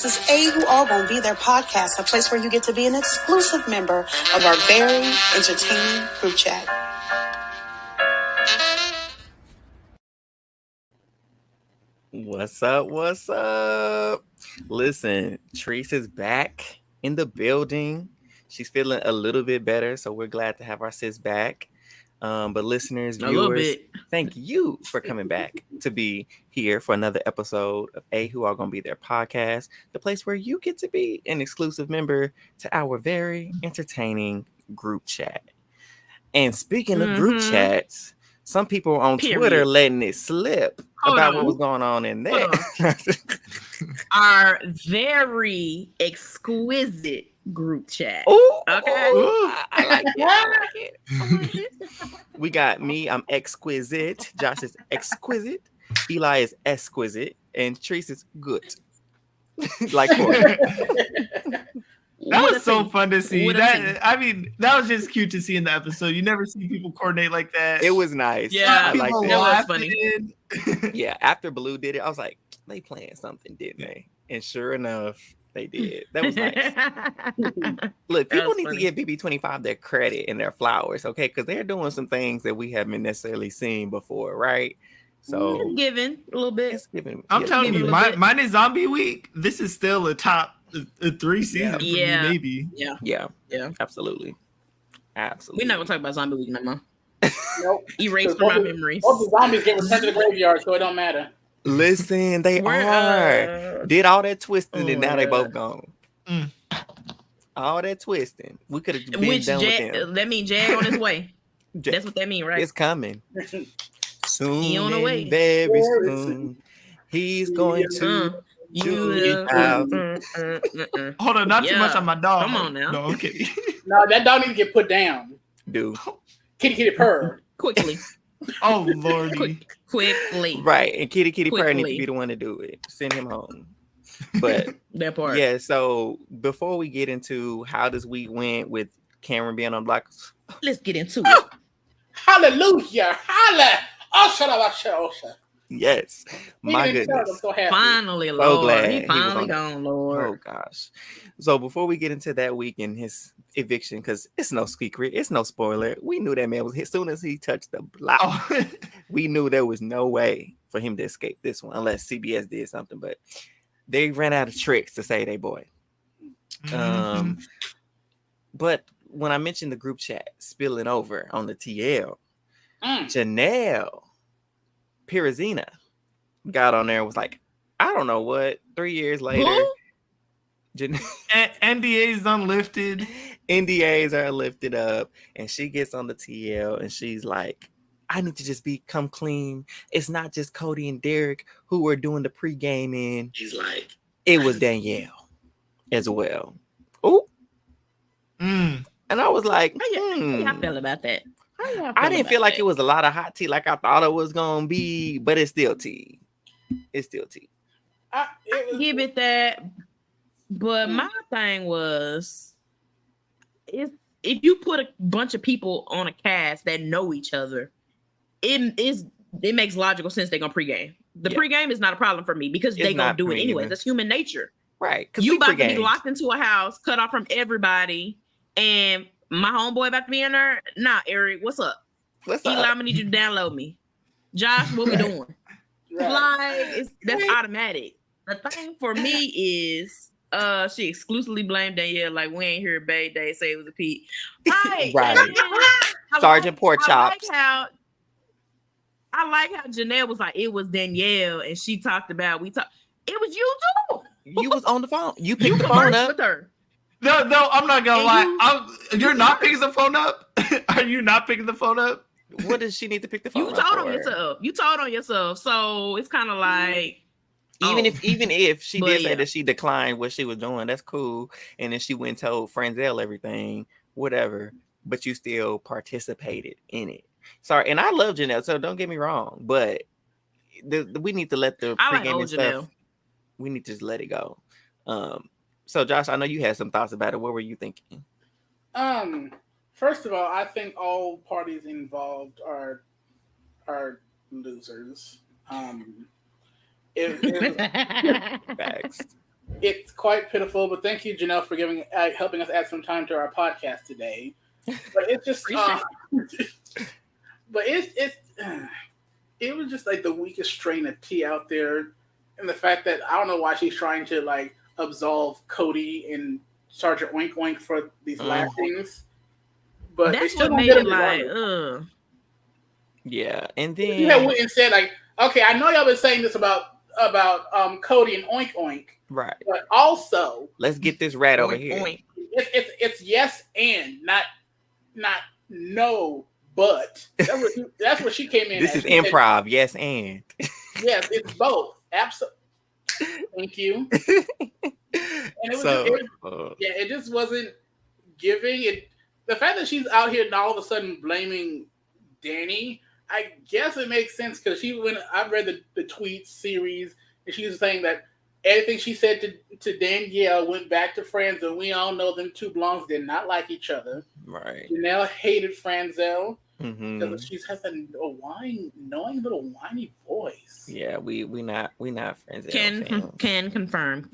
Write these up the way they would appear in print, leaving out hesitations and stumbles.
is A Who All Gonna Be Their podcast, a place where you get to be an exclusive member of our very entertaining group chat. What's up? What's up? Listen, Treese is back in the building. She's feeling a little bit better, so we're glad to have our sis back. But listeners, viewers, thank you for coming back to be here for another episode of A Who Are Gonna Be Their podcast, the place where you get to be an exclusive member to our very entertaining group chat. And speaking of group chats, some people on Twitter letting it slip about what was going on in there. Our very exquisite group chat. Ooh, okay. Ooh, I like it. We got me. I'm exquisite. Josh is exquisite. Eli is exquisite. And Treese is good. Like that was so fun to see. That was just cute to see in the episode. You never see people coordinate like that. It was nice. Yeah, I it was funny. Yeah, after Blue did it, I was like, they playing something, didn't they? And sure enough, they did. That was nice. Look, people need to give BB25 their credit and their flowers, okay? Because they're doing some things that we haven't necessarily seen before, right? So it's given a little bit. It's given. I'm telling you, mine is Zombie Week. This is still a top 3 season for me, maybe. Yeah, absolutely. We're not gonna talk about Zombie Week no more. Nope. Erase from my memories. Both the zombies get returned to the graveyard, so it don't matter. Listen, they did all that twisting, and now they both gone. All that twisting. We could have been done with them. That means Jag on his way. That's what that means, right? It's coming. Soon, he on the way. Very soon, he's going to. Hold on, not too much on my dog. Come on now. No, okay. No, that dog needs to get put down. Dude. Kitty purr. Quickly. Oh, Lord. Quickly. Right. And Kitty purr needs to be the one to do it. Send him home. But that part. Yeah, so before we get into how this week went with Cameron being on block, let's get into it. Hallelujah. Holla. Oh, shut up. Yes, my goodness. Finally, Lord. So glad he finally gone, Lord. Oh gosh. So before we get into that week and his eviction, because it's no secret, it's no spoiler. We knew that man was as soon as he touched the block. We knew there was no way for him to escape this one unless CBS did something. But they ran out of tricks to say they boy. But when I mentioned the group chat spilling over on the TL, Janelle Pirazina got on there and was like, I don't know what, 3 years later. NDAs unlifted. NDAs are lifted up, and she gets on the TL and she's like, I need to just become clean. It's not just Cody and Derek who were doing the pregame in. She's like, it was Danielle as well. Oh. And I was like, how y'all feel about that? I didn't feel like it was a lot of hot tea like I thought it was gonna be, but it's still tea. It's still tea. I give it that, but my thing was, if you put a bunch of people on a cast that know each other, it makes logical sense they're gonna pregame. The pregame is not a problem for me because they're gonna do it anyway. That's human nature, right? You about to be locked into a house, cut off from everybody, and my homeboy about to be in there. Nah, Eric, what's up? Eli, I'm gonna need you to download me. Josh, what we doing? Like, that's automatic. The thing for me is, she exclusively blamed Danielle. Like, we ain't hear Bay Day say it was a Pete. Right. Sergeant Pork Chops. I like how Janelle was like, it was Danielle, and she talked about it was you too. You was on the phone. You picked the phone up with her. No, I'm not gonna lie. You're not picking the phone up. Are you not picking the phone up? What does she need to pick the phone up? You told on yourself. You told on yourself. So it's kind of like, even if she did say that she declined what she was doing, that's cool. And then she went and told Franzel everything, whatever. But you still participated in it. Sorry, and I love Janelle, so don't get me wrong. But we need to let the pregame stuff. Janelle. We need to just let it go. So, Josh, I know you had some thoughts about it. What were you thinking? First of all, I think all parties involved are losers. Facts. it's quite pitiful. But thank you, Janelle, for helping us add some time to our podcast today. But it's just, but it was just like the weakest strain of tea out there, and the fact that I don't know why she's trying to like absolve Cody and Sergeant Oink Oink for these last things. But that's what made it like, yeah. And then you went and said like, okay, I know y'all been saying this about Cody and Oink Oink, right? But also, let's get this rat over here. Oink. It's yes and not no. But that's what she came in. This is improv, yes and. Yes, it's both. Absolutely. Thank you. And it just wasn't giving it. The fact that she's out here and all of a sudden blaming Danny, I guess it makes sense because I read the tweet series and she was saying that everything she said to Danielle went back to friends, and we all know them two blondes did not like each other. Right. Janelle hated Franzel. Mm-hmm. Because she has a annoying little whiny voice. Yeah, we not friends. Can confirm.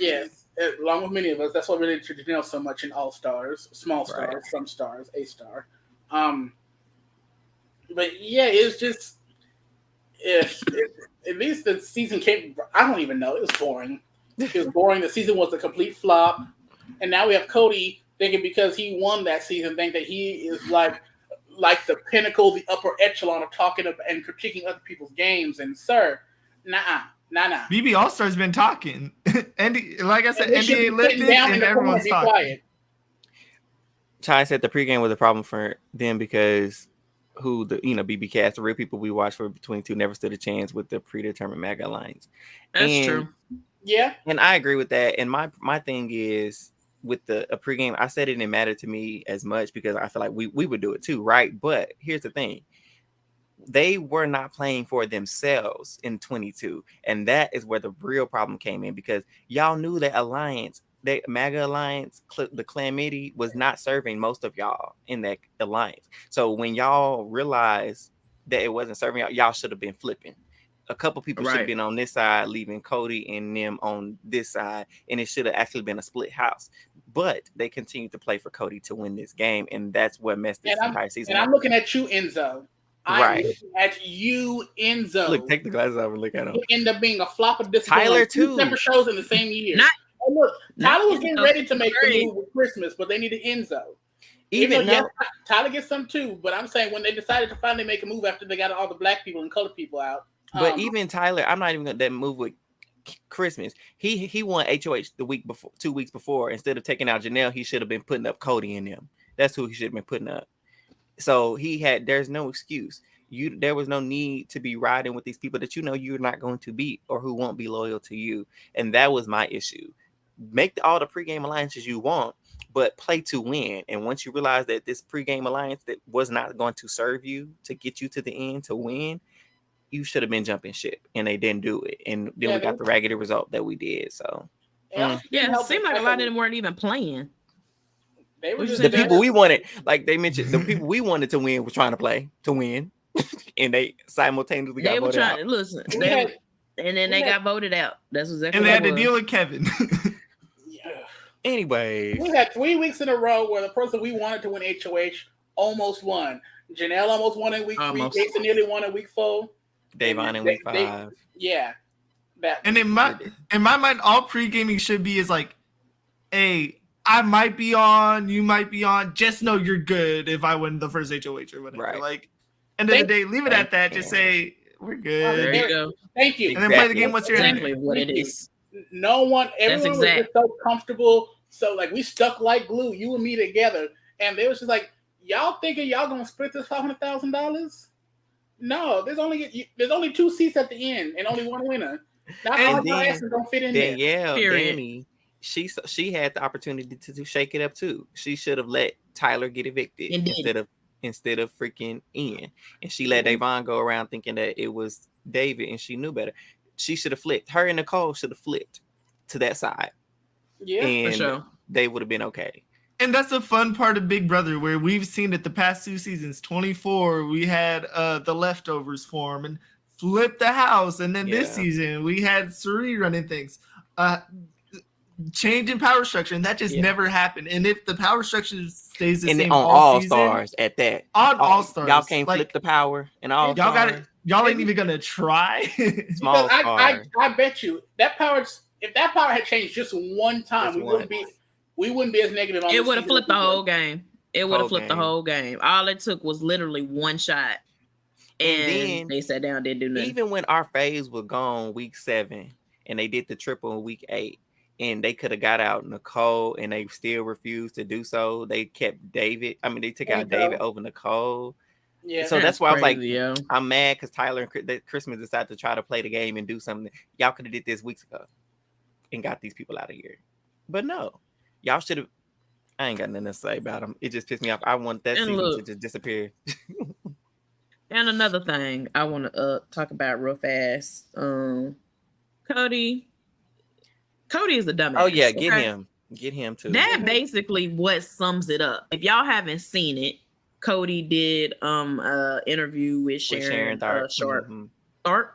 Yes, along with many of us. That's what really introduced Janelle so much in All Stars, Small Stars, right. Some Stars, A Star. But yeah, it's just at least the season came. I don't even know. It was boring. It was boring. The season was a complete flop, and now we have Cody thinking because he won that season, think that he is like the pinnacle, the upper echelon of talking and critiquing other people's games. And sir, nah. BB All Star's been talking, and like I said, NBA lifted, and everyone's talking. Quiet. Ty said the pregame was a problem for them because BB cast, the real people we watched for Between Two never stood a chance with the predetermined MAGA alliance. That's true. Yeah, and I agree with that. And my thing is, with a pregame, I said it didn't matter to me as much because I feel like we would do it too, right? But here's the thing. They were not playing for themselves in 22. And that is where the real problem came in because y'all knew that alliance, the MAGA alliance, the Calamity was not serving most of y'all in that alliance. So when y'all realized that it wasn't serving y'all should have been flipping. A couple people should have been on this side, leaving Cody and them on this side, and it should have actually been a split house. But they continued to play for Cody to win this game, and that's what messed this entire season up. And I'm looking at you, Enzo. I'm looking at you, Enzo. Look, take the glasses off and look at him. You end up being a flop of discipline. Tyler too. 2 separate shows in the same year. Tyler was getting ready to make the move with Christmas, but they needed Enzo. Tyler gets some too, but I'm saying when they decided to finally make a move after they got all the black people and colored people out. But even Tyler, I'm not even going to move with Christmas. He won HOH the week before, 2 weeks before. Instead of taking out Janelle, he should have been putting up Cody in them. That's who he should have been putting up. So there's no excuse. There was no need to be riding with these people that you're not going to beat or who won't be loyal to you. And that was my issue. Make all the pregame alliances you want, but play to win. And once you realize that this pregame alliance that was not going to serve you to get you to the end to win, you should have been jumping ship, and they didn't do it. And then we got the raggedy result that we did. So it seemed like a lot of them weren't even playing. They were the people we wanted, like they mentioned, the people we wanted to win were trying to play to win, and they simultaneously got voted out. Listen, and then they got voted out. That's exactly. And they had to deal with Kevin. Anyway, we had 3 weeks in a row where the person we wanted to win HOH almost won. Janelle almost won in week 3. Jason nearly won in week 4. Davon in week 5. And in my mind, all pre-gaming should be is like, hey, I might be on, you might be on. Just know you're good if I win the first HOH or whatever. Right. Like, end of the day, leave it at that. Just say we're good. There you go. Thank you. And then play the game. What's your exactly what it is. Everyone was just so comfortable. So like we stuck like glue, you and me together, and they was just like, y'all thinking y'all gonna split this $500,000? No, there's only 2 seats at the end and only one winner. Not all your asses don't fit in Danielle, there. Danny, she had the opportunity to shake it up too. She should have let Tyler get evicted instead of freaking Ian, and she let Davon go around thinking that it was David, and she knew better. She should have flipped. Her and Nicole should have flipped to that side. Yeah, and for sure. They would have been okay. And that's the fun part of Big Brother, where we've seen it the past 2 seasons. 24, we had the leftovers form and flip the house. And then this season, we had Suri running things. change in power structure, and that just never happened. And if the power structure stays the same on all Stars at that, on All Stars, y'all can't flip the power and all. Y'all got it. Y'all ain't even gonna try. Small Stars. I bet you that power's. If that power had changed just one time, we wouldn't be as negative on it. Would have flipped the whole game. It would have flipped the whole game. All it took was literally one shot. And then they sat down, didn't do nothing. Even when our phase was gone week 7 and they did the triple in week 8 and they could have got out Nicole and they still refused to do so. They kept David. I mean, they took out David over Nicole. Yeah. So that's why I was like, I'm mad because Tyler and Christmas decided to try to play the game and do something. Y'all could have did this weeks ago and got these people out of here. But no, y'all should have. I ain't got nothing to say about them. It just pissed me off. I want that season to just disappear. And another thing I want to talk about real fast. Cody is a dumbass. Oh yeah, get him too. That basically what sums it up. If y'all haven't seen it, Cody did interview with Sharon Sharp.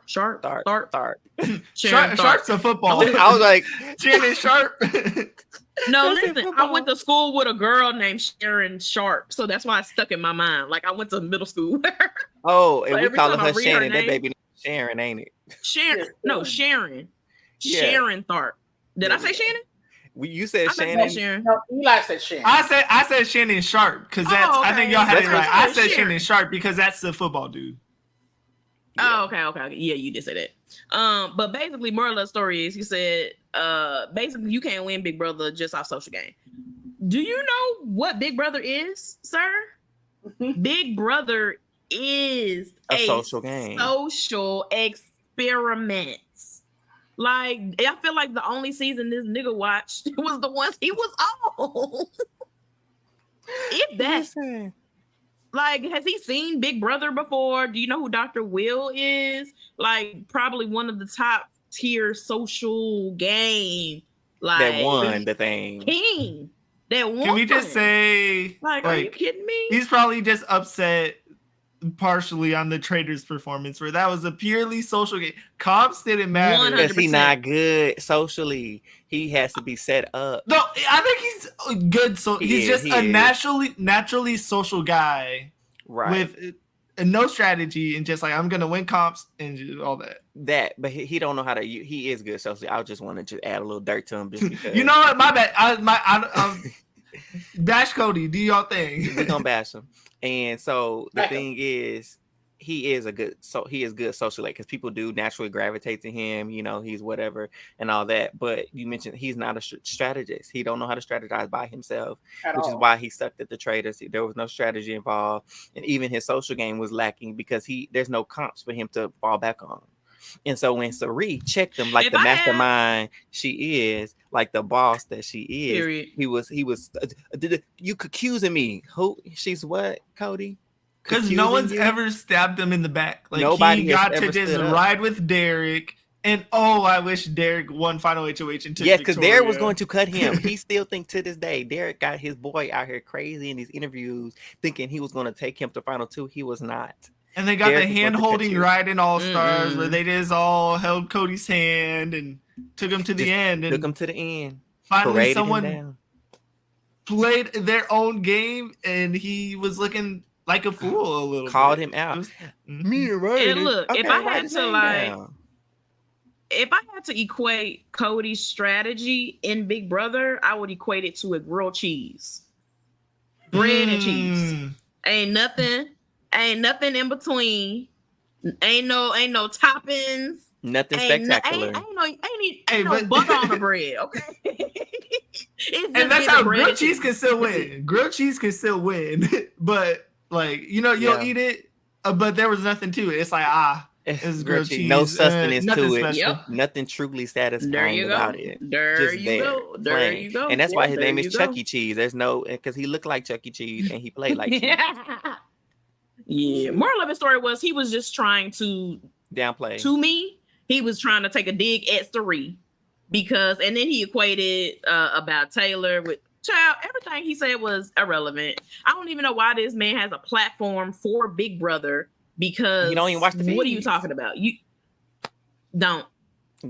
Sharp. Sharp's a football. I was like, Shannon Sharp. No, listen, I went to school with a girl named Sharon Sharp, so that's why it's stuck in my mind. Like I went to middle school with her. Oh, and so we call her Shannon. That baby name Sharon, ain't it? Sharon. No, Sharon. Yeah. Sharon Tharp. Did I say Shannon? You said Shannon. No, Eli said Shannon. I said Shannon Sharp because that's. Okay. I think y'all had it right. I said Shannon Sharp because that's the football dude. Yeah. Oh, okay. Yeah, you did say that. But basically, moral of the story is, he said, basically, you can't win Big Brother just off social game. Do you know what Big Brother is, sir? Big Brother is a social game, social experiment. Like, I feel like the only season this nigga watched was the ones he was on. If that's like, has he seen Big Brother before? Do you know who Dr. Will is? Like, probably one of the top tier social game. Like, that won the thing. King. That won. Can we just say, like, are you kidding me? He's probably just upset partially on the Traitors performance, where that was a purely social game. Comps didn't matter. Because he's not good socially. He has to be set up. No, I think he's good. So he's just a naturally social guy, right? With no strategy and just like, I'm gonna win comps and all that. But he don't know how to. He is good socially. I just want to just add a little dirt to him. Just because. You know what? My bad. Bash Cody. Do y'all thing. We're gonna bash him. And so the thing is, he is good socially, because people do naturally gravitate to him. You know, he's whatever and all that. But you mentioned he's not a strategist. He don't know how to strategize by himself, which is why he sucked at the Traitors. There was no strategy involved, and even his social game was lacking because there's no comps for him to fall back on. And so when Sari checked him like the mastermind she is, like the boss that she is, period. he was you accusing me? Who? She's what, Cody? Because no one's ever stabbed him in the back. Like, nobody he got to just ride with Derek. And I wish Derek won final HOH and took because Derek was going to cut him. He still think to this day, Derek got his boy out here crazy in these interviews, thinking he was going to take him to final 2. He was not. And they got Derek the hand-holding ride in All Stars where they just all held Cody's hand and took him to the end. And took him to the end. Finally, someone played their own game, and he was looking like a fool a little Called bit. Him out. Me right. And look, okay, if I had to equate Cody's strategy in Big Brother, I would equate it to a grilled cheese. Bread and cheese. Ain't nothing in between. Ain't no toppings. Nothing spectacular. Ain't no butter on the bread, okay? And that's how grilled cheese can still win. Grilled cheese can still win. But like, you'll eat it, but there was nothing to it. It's like, it's grilled cheese. No sustenance to it. Yep. Nothing truly satisfying about it. There you go. And that's why his name is Chuck E. Cheese. There's because he looked like Chuck E. Cheese and he played like cheese. Yeah. Moral of the story was he was just trying to downplay. To me, he was trying to take a dig at Sari and then he equated about Taylor with child. Everything he said was irrelevant. I don't even know why this man has a platform for Big Brother because you don't even watch the feeds. What are you talking about? You don't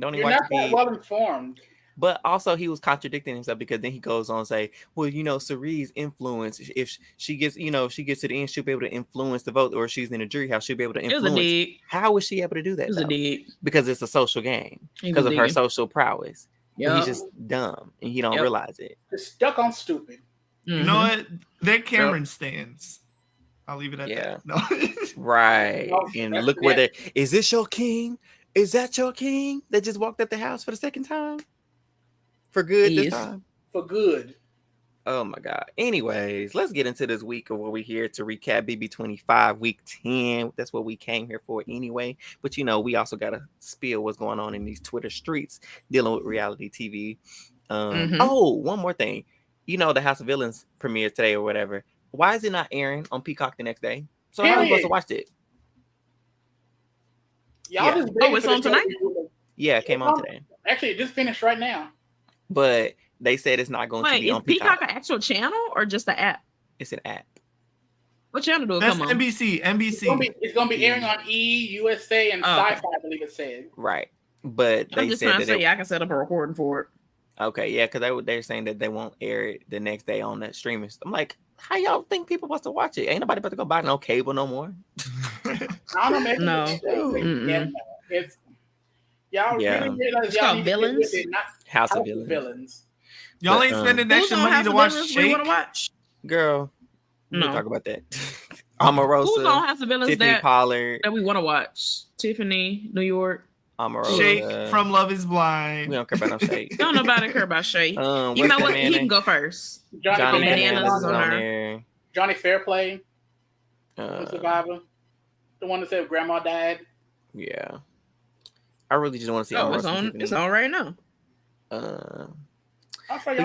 even watch the feeds. Well informed. But also he was contradicting himself because then he goes on to say, well, Cerie's influence, if she gets, she gets to the end, she'll be able to influence the vote, or she's in a jury house, she'll be able to influence. How is she able to do that? Because it's a social game, because of her social prowess. But he's just dumb and he don't realize it. Just stuck on stupid. You know what? They're Cameron stands. I'll leave it at that. No. Right. And look where they is this your king? Is that your king that just walked up the house for the second time? For good this time? For good. Oh my God. Anyways, let's get into this week of what we're here to recap BB25 week 10. That's what we came here for anyway. But we also got to spill what's going on in these Twitter streets dealing with reality TV. Oh, one more thing. The House of Villains premieres today or whatever. Why is it not airing on Peacock the next day? So how are we supposed to watch it? It's on tonight? Yeah, it came on today. Actually, it just finished right now. But they said it's not going to be on Peacock. Is Peacock an actual channel or just an app? It's an app. What channel do it come on? NBC. It's going to be airing on E, USA, and Sci-Fi, I believe it said. Right. But I'm just trying to say I can set up a recording for it. Okay, yeah, because they're saying that they won't air it the next day on the streaming. I'm like, how y'all think people supposed to watch it? Ain't nobody about to go buy no cable no more. I don't know. It's y'all really realize y'all need Villains? to not House of Villains. Y'all ain't spending extra money to watch Shake. Girl, we'll talk about that. Omarosa. Who's on House of Villains Tiffany Pollard that we want to watch? Tiffany, New York. Omarosa. Shake from Love Is Blind. We don't care about no Shake. Don't nobody care about Shake. You know what? He can go first. Johnny Bananas is on there. Johnny Fairplay. Survivor. The one that said grandma died. Yeah. I really just want to see it's on right now.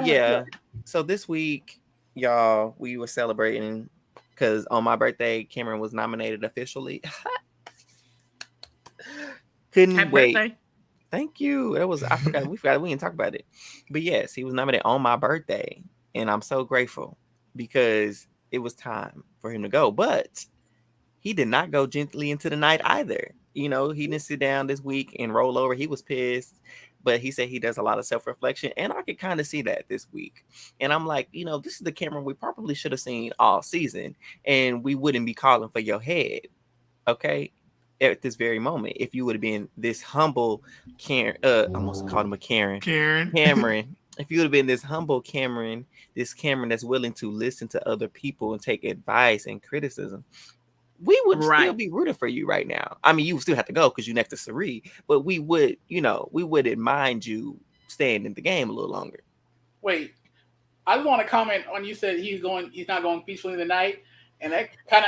Yeah. So this week, y'all, we were celebrating because on my birthday, Cameron was nominated officially. Couldn't wait. Birthday. Thank you. I forgot. We didn't talk about it. But yes, he was nominated on my birthday. And I'm so grateful because it was time for him to go. But he did not go gently into the night either. He didn't sit down this week and roll over. He was pissed. But he said he does a lot of self-reflection. And I could kind of see that this week. And I'm like, this is the Cameron we probably should have seen all season. And we wouldn't be calling for your head. Okay? At this very moment, if you would have been this humble Karen, I almost called him a Cameron. If you would have been this humble Cameron, this Cameron that's willing to listen to other people and take advice and criticism, we would still be rooting for you right now. I mean, you would still have to go because you're next to Cerie, but we would, we wouldn't mind you staying in the game a little longer. Wait, I just want to comment on you said he's not going peacefully in the night. And that kind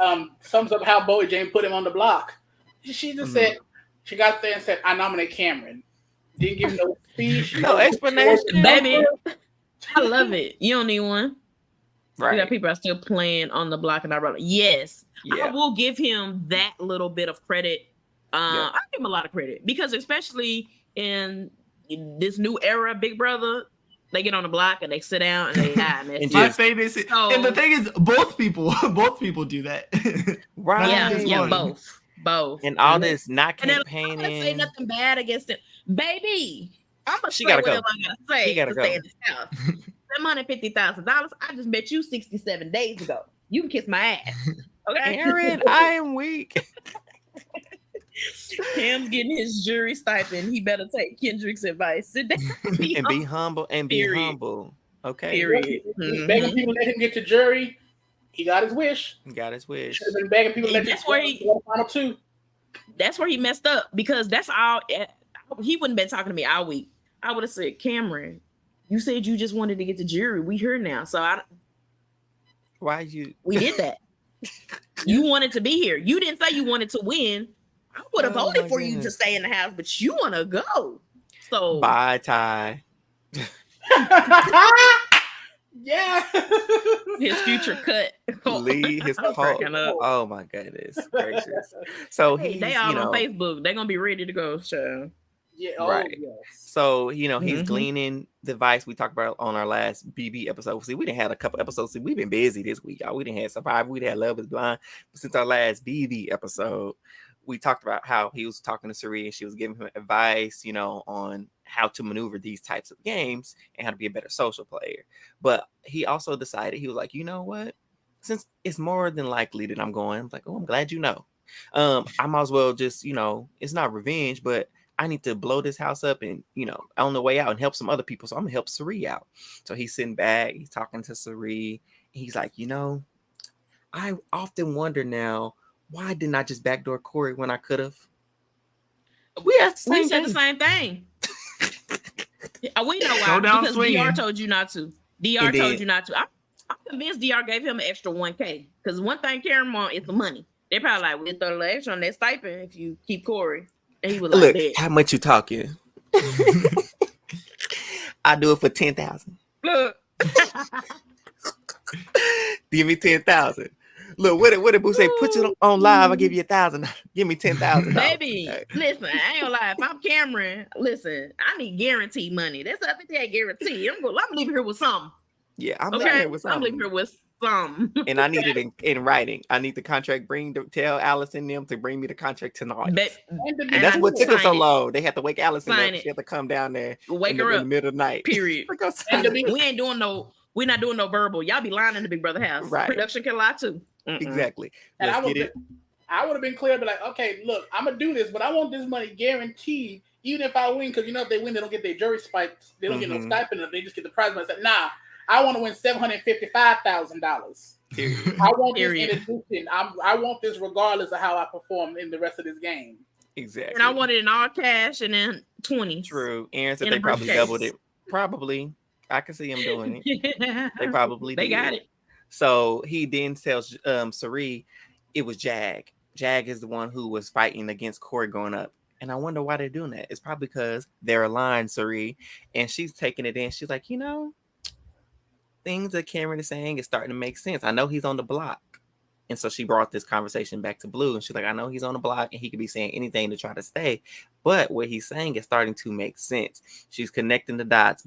of sums up how Bowie Jane put him on the block. She just said, she got there and said, I nominate Cameron. Didn't give no speech. No explanation. Baby, I love it. You don't need one. Right. We got people are still playing on the block and I wrote, yes. Yeah. I will give him that little bit of credit. I give him a lot of credit because especially in this new era, Big Brother, they get on the block and they sit down and they hide. My favorite is, and the thing is, both people do that. Right? Yeah, both. And all this not campaigning. I'm not say nothing bad against it, baby. I'm gonna say whatever I gotta say. She gotta go. Stay in this house. $750,000. I just met you 67 days ago. You can kiss my ass. Okay, Aaron, I am weak. Cam's getting his jury stipend. He better take Kendrick's advice. Sit down and be humble. Okay. Period. Begging people to let him get to jury. He got his wish. Should have been begging people to let him get final two. That's where he messed up because that's all. He wouldn't been talking to me all week. I would have said, Cameron, you said you just wanted to get to jury. We here now, so we did that. You wanted to be here. You didn't say you wanted to win. I would have voted for you to stay in the house, but you want to go. So bye, Ty. Yeah. His future cut. Leave his call. Oh my goodness gracious. So they all on Facebook. They're gonna be ready to go. So yeah, right. Yes. So he's gleaning the advice we talked about on our last BB episode. See, we didn't have a couple episodes. See, we've been busy this week, y'all. We didn't have Survivor. We didn't have Love Is Blind. But since our last BB episode, we talked about how he was talking to Suri and she was giving him advice, on how to maneuver these types of games and how to be a better social player. But he also decided, he was like, you know what? Since it's more than likely that I'm going, I'm like, oh, I'm glad you know. I might as well just, it's not revenge, but I need to blow this house up and, on the way out and help some other people. So I'm gonna help Suri out. So he's sitting back, he's talking to Suri. He's like, I often wonder now, why didn't I just backdoor Corey when I could have? We said the same thing. We know why. Because DR told you not to. DR told you not to. I'm convinced DR gave him an extra $1,000. Because one thing Karen want is the money. They're probably like, we'll throw a little extra on that stipend if you keep Corey. And he was like, look, how much you talking? I do it for 10,000. Look. Give me 10,000. Look, what did Boo say? Put you on live. I'll give you 1,000. Give me 10,000. Baby, listen, I ain't gonna lie. If I'm Cameron, listen, I need guaranteed money. That's a 58 guarantee. I'm leaving here with something. Yeah, I'm leaving here with something. I'm leaving here with some. And I need it in writing. I need the contract. Tell Alice and them to bring me the contract tonight. And that's what took us so long. They had to wake Allison up. She had to come down there. Wake her up in the middle of the night. Period. We're not doing no verbal. Y'all be lying in the Big Brother house. Right. Production can lie too. Exactly. And I would have been clear, but like, okay, look, I'm gonna do this, but I want this money guaranteed, even if I win, because if they win, they don't get their jury spikes, they don't get no stipend, they just get the prize money. I said, nah, I want to win $755,000. I want this in addition. I want this regardless of how I perform in the rest of this game. Exactly. And I want it in all cash and then 20. True. Aaron said they probably doubled it. Probably. I can see them doing it. They probably They got it. So he then tells Suri it was Jag. Jag is the one who was fighting against Corey growing up. And I wonder why they're doing that. It's probably because they're aligned, Suri. And she's taking it in. She's like, things that Cameron is saying is starting to make sense. I know he's on the block. And so she brought this conversation back to Blue. And she's like, I know he's on the block and he could be saying anything to try to stay. But what he's saying is starting to make sense. She's connecting the dots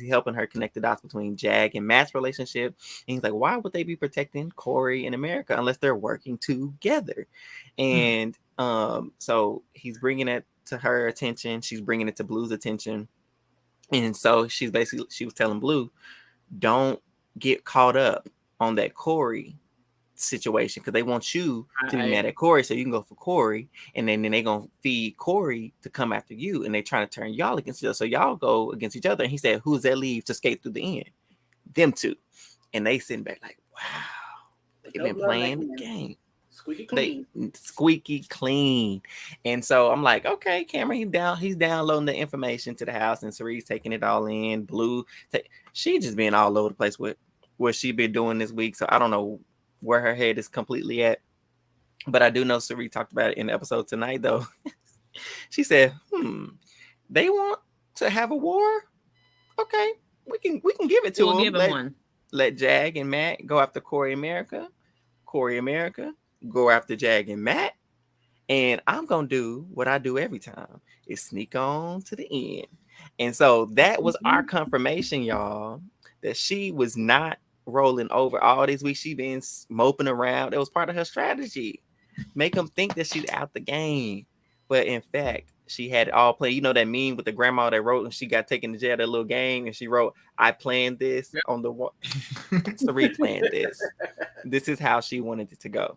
helping her connect the dots between Jag and Matt's relationship. And he's like, why would they be protecting Corey and America unless they're working together? And so he's bringing it to her attention. She's bringing it to Blue's attention. And so she was telling Blue, don't get caught up on that Corey situation because they want you to be mad at Corey so you can go for Corey, and then they're gonna feed Corey to come after you, and they're trying to turn y'all against each other, so y'all go against each other. And he said, who's that leave to skate through the end? Them two. And they sitting back like, wow, they've been playing the game squeaky clean. And so I'm like, okay, Cameron, he's downloading the information to the house, and Suri's taking it all in. Blue, she just been all over the place with what she been doing this week, so I don't know where her head is completely at, but I do know Suri talked about it in the episode tonight though. She said, they want to have a war. Okay, we can give it to them. Give him one. Let Jag and Matt go after Corey America go after Jag and Matt, and I'm gonna do what I do every time, is sneak on to the end. And so that was our confirmation, y'all, that she was not rolling over all these weeks. She been moping around. It was part of her strategy, make them think that she's out the game, but in fact she had it all planned. That meme with the grandma that wrote and she got taken to jail, that little game, and she wrote, I planned this on the wall. Suri planned this. This is how she wanted it to go.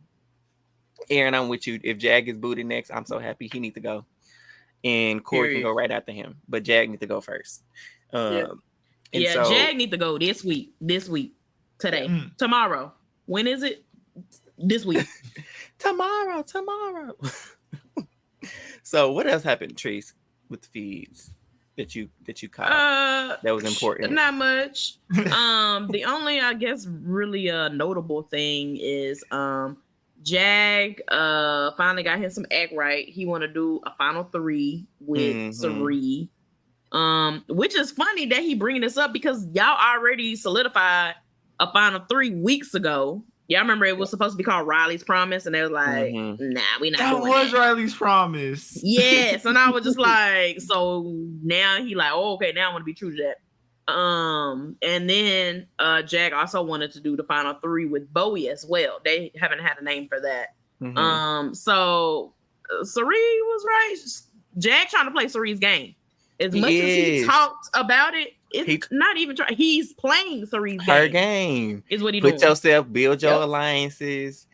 Aaron, I'm with you. If Jag is booted next, I'm so happy. He needs to go, and Corey can go right after him, but Jag needs to go first. So, Jag need to go this week, today, tomorrow. When is it? This week. tomorrow. So what else happened, Treese, with the feeds that you caught that was important? Not much. The only, I guess, really notable thing is Jag finally got him some act right. He want to do a final 3 with Suri. Which is funny that he bringing this up because y'all already solidified a final 3 weeks ago. Y'all remember it was supposed to be called Riley's Promise, and they was like, nah, we not doing that. That was Riley's Promise. Yes, and I was just like, so now he like, oh, okay, now I want to be true to that. And then Jag also wanted to do the final 3 with Byyyeee as well. They haven't had a name for that. So Sari was right. Jag trying to play Sari's game. As much as he talked about it, it's not even trying. He's playing Sari's game. Her game is what he doing. Put yourself, build your alliances.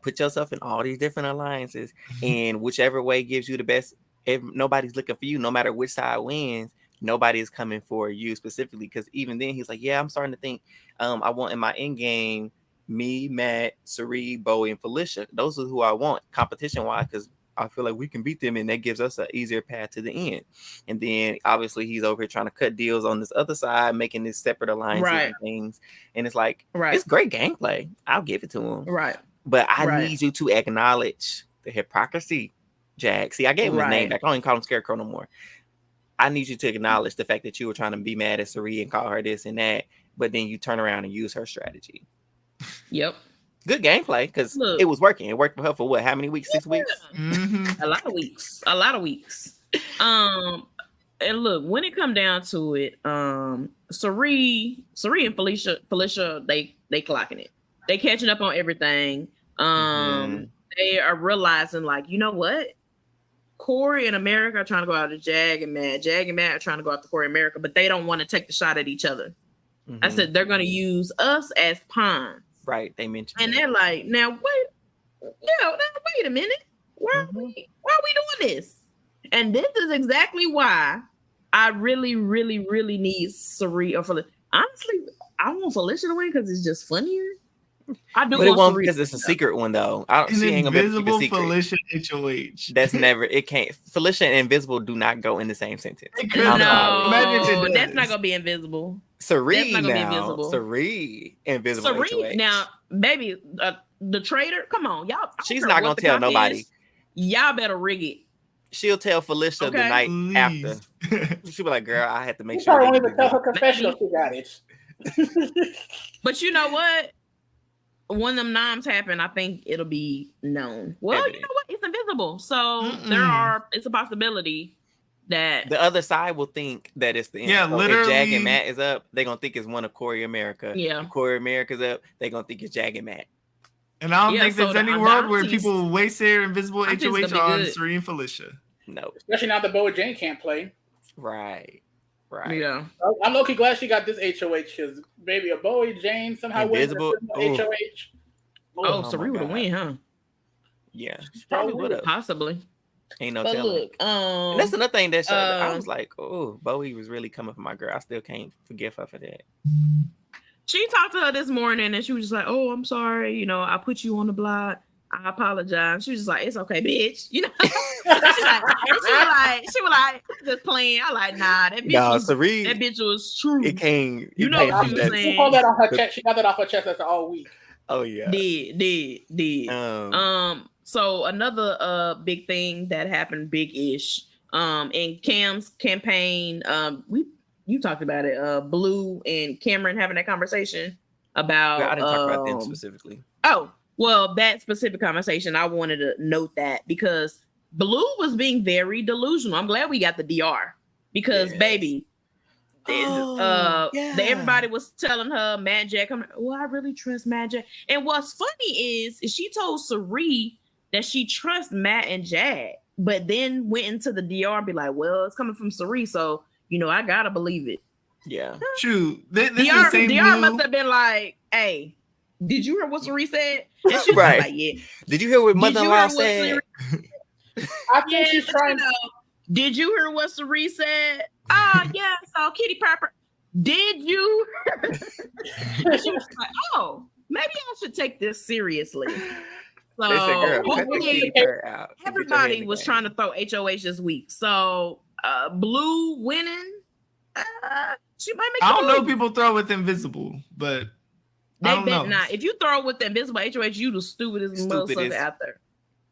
Put yourself in all these different alliances, and whichever way gives you the best. If nobody's looking for you, no matter which side wins, nobody is coming for you specifically. Because even then, he's like, yeah, I'm starting to think. I want in my end game me, Matt, Sari, Byyyeee, and Felicia. Those are who I want competition wise, because I feel like we can beat them, and that gives us an easier path to the end. And then obviously he's over here trying to cut deals on this other side, making this separate alliances and things. And it's like, it's great gameplay. I'll give it to him. Right. But I need you to acknowledge the hypocrisy, Jag. See, I gave him his name back. I don't even call him Scarecrow no more. I need you to acknowledge the fact that you were trying to be mad at Sari and call her this and that, but then you turn around and use her strategy. Yep. Good gameplay, because it was working. It worked for her for what? How many weeks? 6 weeks? Mm-hmm. A lot of weeks. And look, when it come down to it, Sari and Felicia, they clocking it. They catching up on everything. They are realizing, like, you know what? Corey and America are trying to go out to Jag and Matt. Jag and Matt are trying to go out to Corey and America, but they don't want to take the shot at each other. I said they're going to use us as pawns. Right, they mentioned, and they're like, now wait a minute, why are we doing this? And this is exactly why I really, really, really need Sari or Felicia. Honestly, I want Felicia to win because it's just funnier. I do, but it won't because it's a secret one though. She ain't gonna be a secret. Felicia HOH. That's never. It can't. Felicia and Invisible do not go in the same sentence. No, that's not gonna be Invisible. Sari now. Sari Invisible HOH. Now, baby, the traitor. Come on, y'all. She's not gonna tell nobody. Y'all better rig it. She'll tell Felicia the night after. She'll be like, "Girl, I had to make sure." Probably won't even tell her confessional. She got it. But you know what? When them noms happen, I think it'll be known. Well, you know what? It's Invisible, so it's a possibility that the other side will think that it's the end. Yeah, so literally. If Jag and Matt is up, they're gonna think it's one of Corey America. Yeah. If Corey America's up, they're gonna think it's Jag and Matt. And I don't think there's any world where people waste their Invisible HOH on Sari and Felicia. No. Especially now that Byyyeee Jane can't play. Right. Yeah. I'm low-key glad she got this HOH because maybe a Byyyeee Jane somehow wins HOH. Oh, Sari would have win, huh? Yeah. Probably would have. Possibly. Ain't no telling. Look, and that's another thing that I was like, oh, Byyyeee was really coming for my girl. I still can't forgive her for that. She talked to her this morning and she was just like, oh, I'm sorry. You know, I put you on the block. I apologize. She was just like, it's okay, bitch. You know, she was like, just playing. I like, nah, that bitch was true. It came. You know what she was saying. She called that off her chest. She got that off her chest after all week. Oh yeah. Did. So another big thing that happened, big-ish, in Cam's campaign, you talked about it. Blue and Cameron having that conversation about. I didn't talk about them specifically. Oh. Well, that specific conversation, I wanted to note that because Blue was being very delusional. I'm glad we got the DR because, baby, everybody was telling her Mad Jack, well, I really trust Mad Jack. And what's funny is she told Sari that she trusts Matt and Jag, but then went into the DR and be like, well, it's coming from Sari, so, you know, I got to believe it. Yeah. True. DR must have been like, hey, did you hear what Sari said? And she was like, yeah. Did you hear what mother-in-law said? I think she's trying to. Did you hear what Sari said? Yeah, so Kitty Pepper. Did you? She was like, oh, maybe I should take this seriously. So hopefully everybody was trying to throw HOH this week. So Blue winning, she might make I don't know if people throw with Invisible, but they bet not. If you throw with the Invisible HOH, you the stupidest motherfucker out there.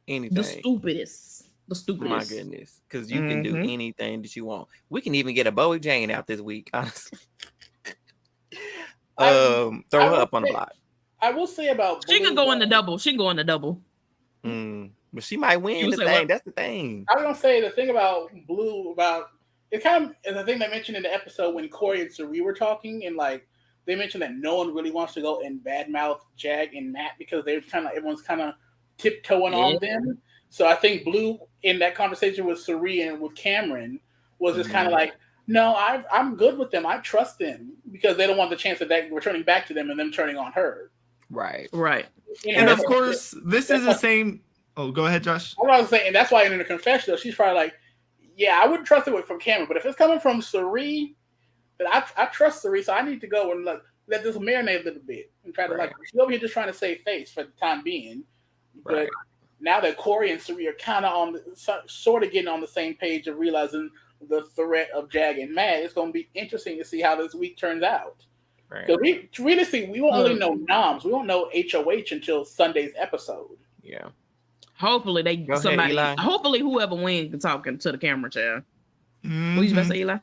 Anything. The stupidest. Oh my goodness. Because you can do anything that you want. We can even get a Byyyeee Jane out this week, honestly. Throw her up on the block. I will say about Blue, she can go in the double. She can go in the double. But she might win the thing. What? That's the thing. I was gonna say the thing about Blue it kind of is the thing they mentioned in the episode when Corey and Sari were talking and like they mentioned that no one really wants to go and badmouth Jag and Matt because they're kind of everyone's kind of tiptoeing on them. So I think Blue in that conversation with Suri and with Cameron was just kind of like, no, I'm good with them. I trust them because they don't want the chance of that returning back to them and them turning on her. Right. And of course, this is the same. Oh, go ahead, Josh. I was saying, and that's why in the confessional, she's probably like, yeah, I wouldn't trust it from Cameron, but if it's coming from Suri, then I trust Suri, so I need to go and let this marinate a little bit and try to she's over here just trying to save face for the time being. But now that Corey and Suri are kind of sort of getting on the same page of realizing the threat of Jag and Matt, it's going to be interesting to see how this week turns out. Because we won't really know noms. We won't know HOH until Sunday's episode. Yeah. Hopefully hopefully whoever wins can talk to the camera, child. What you about to say, Eli?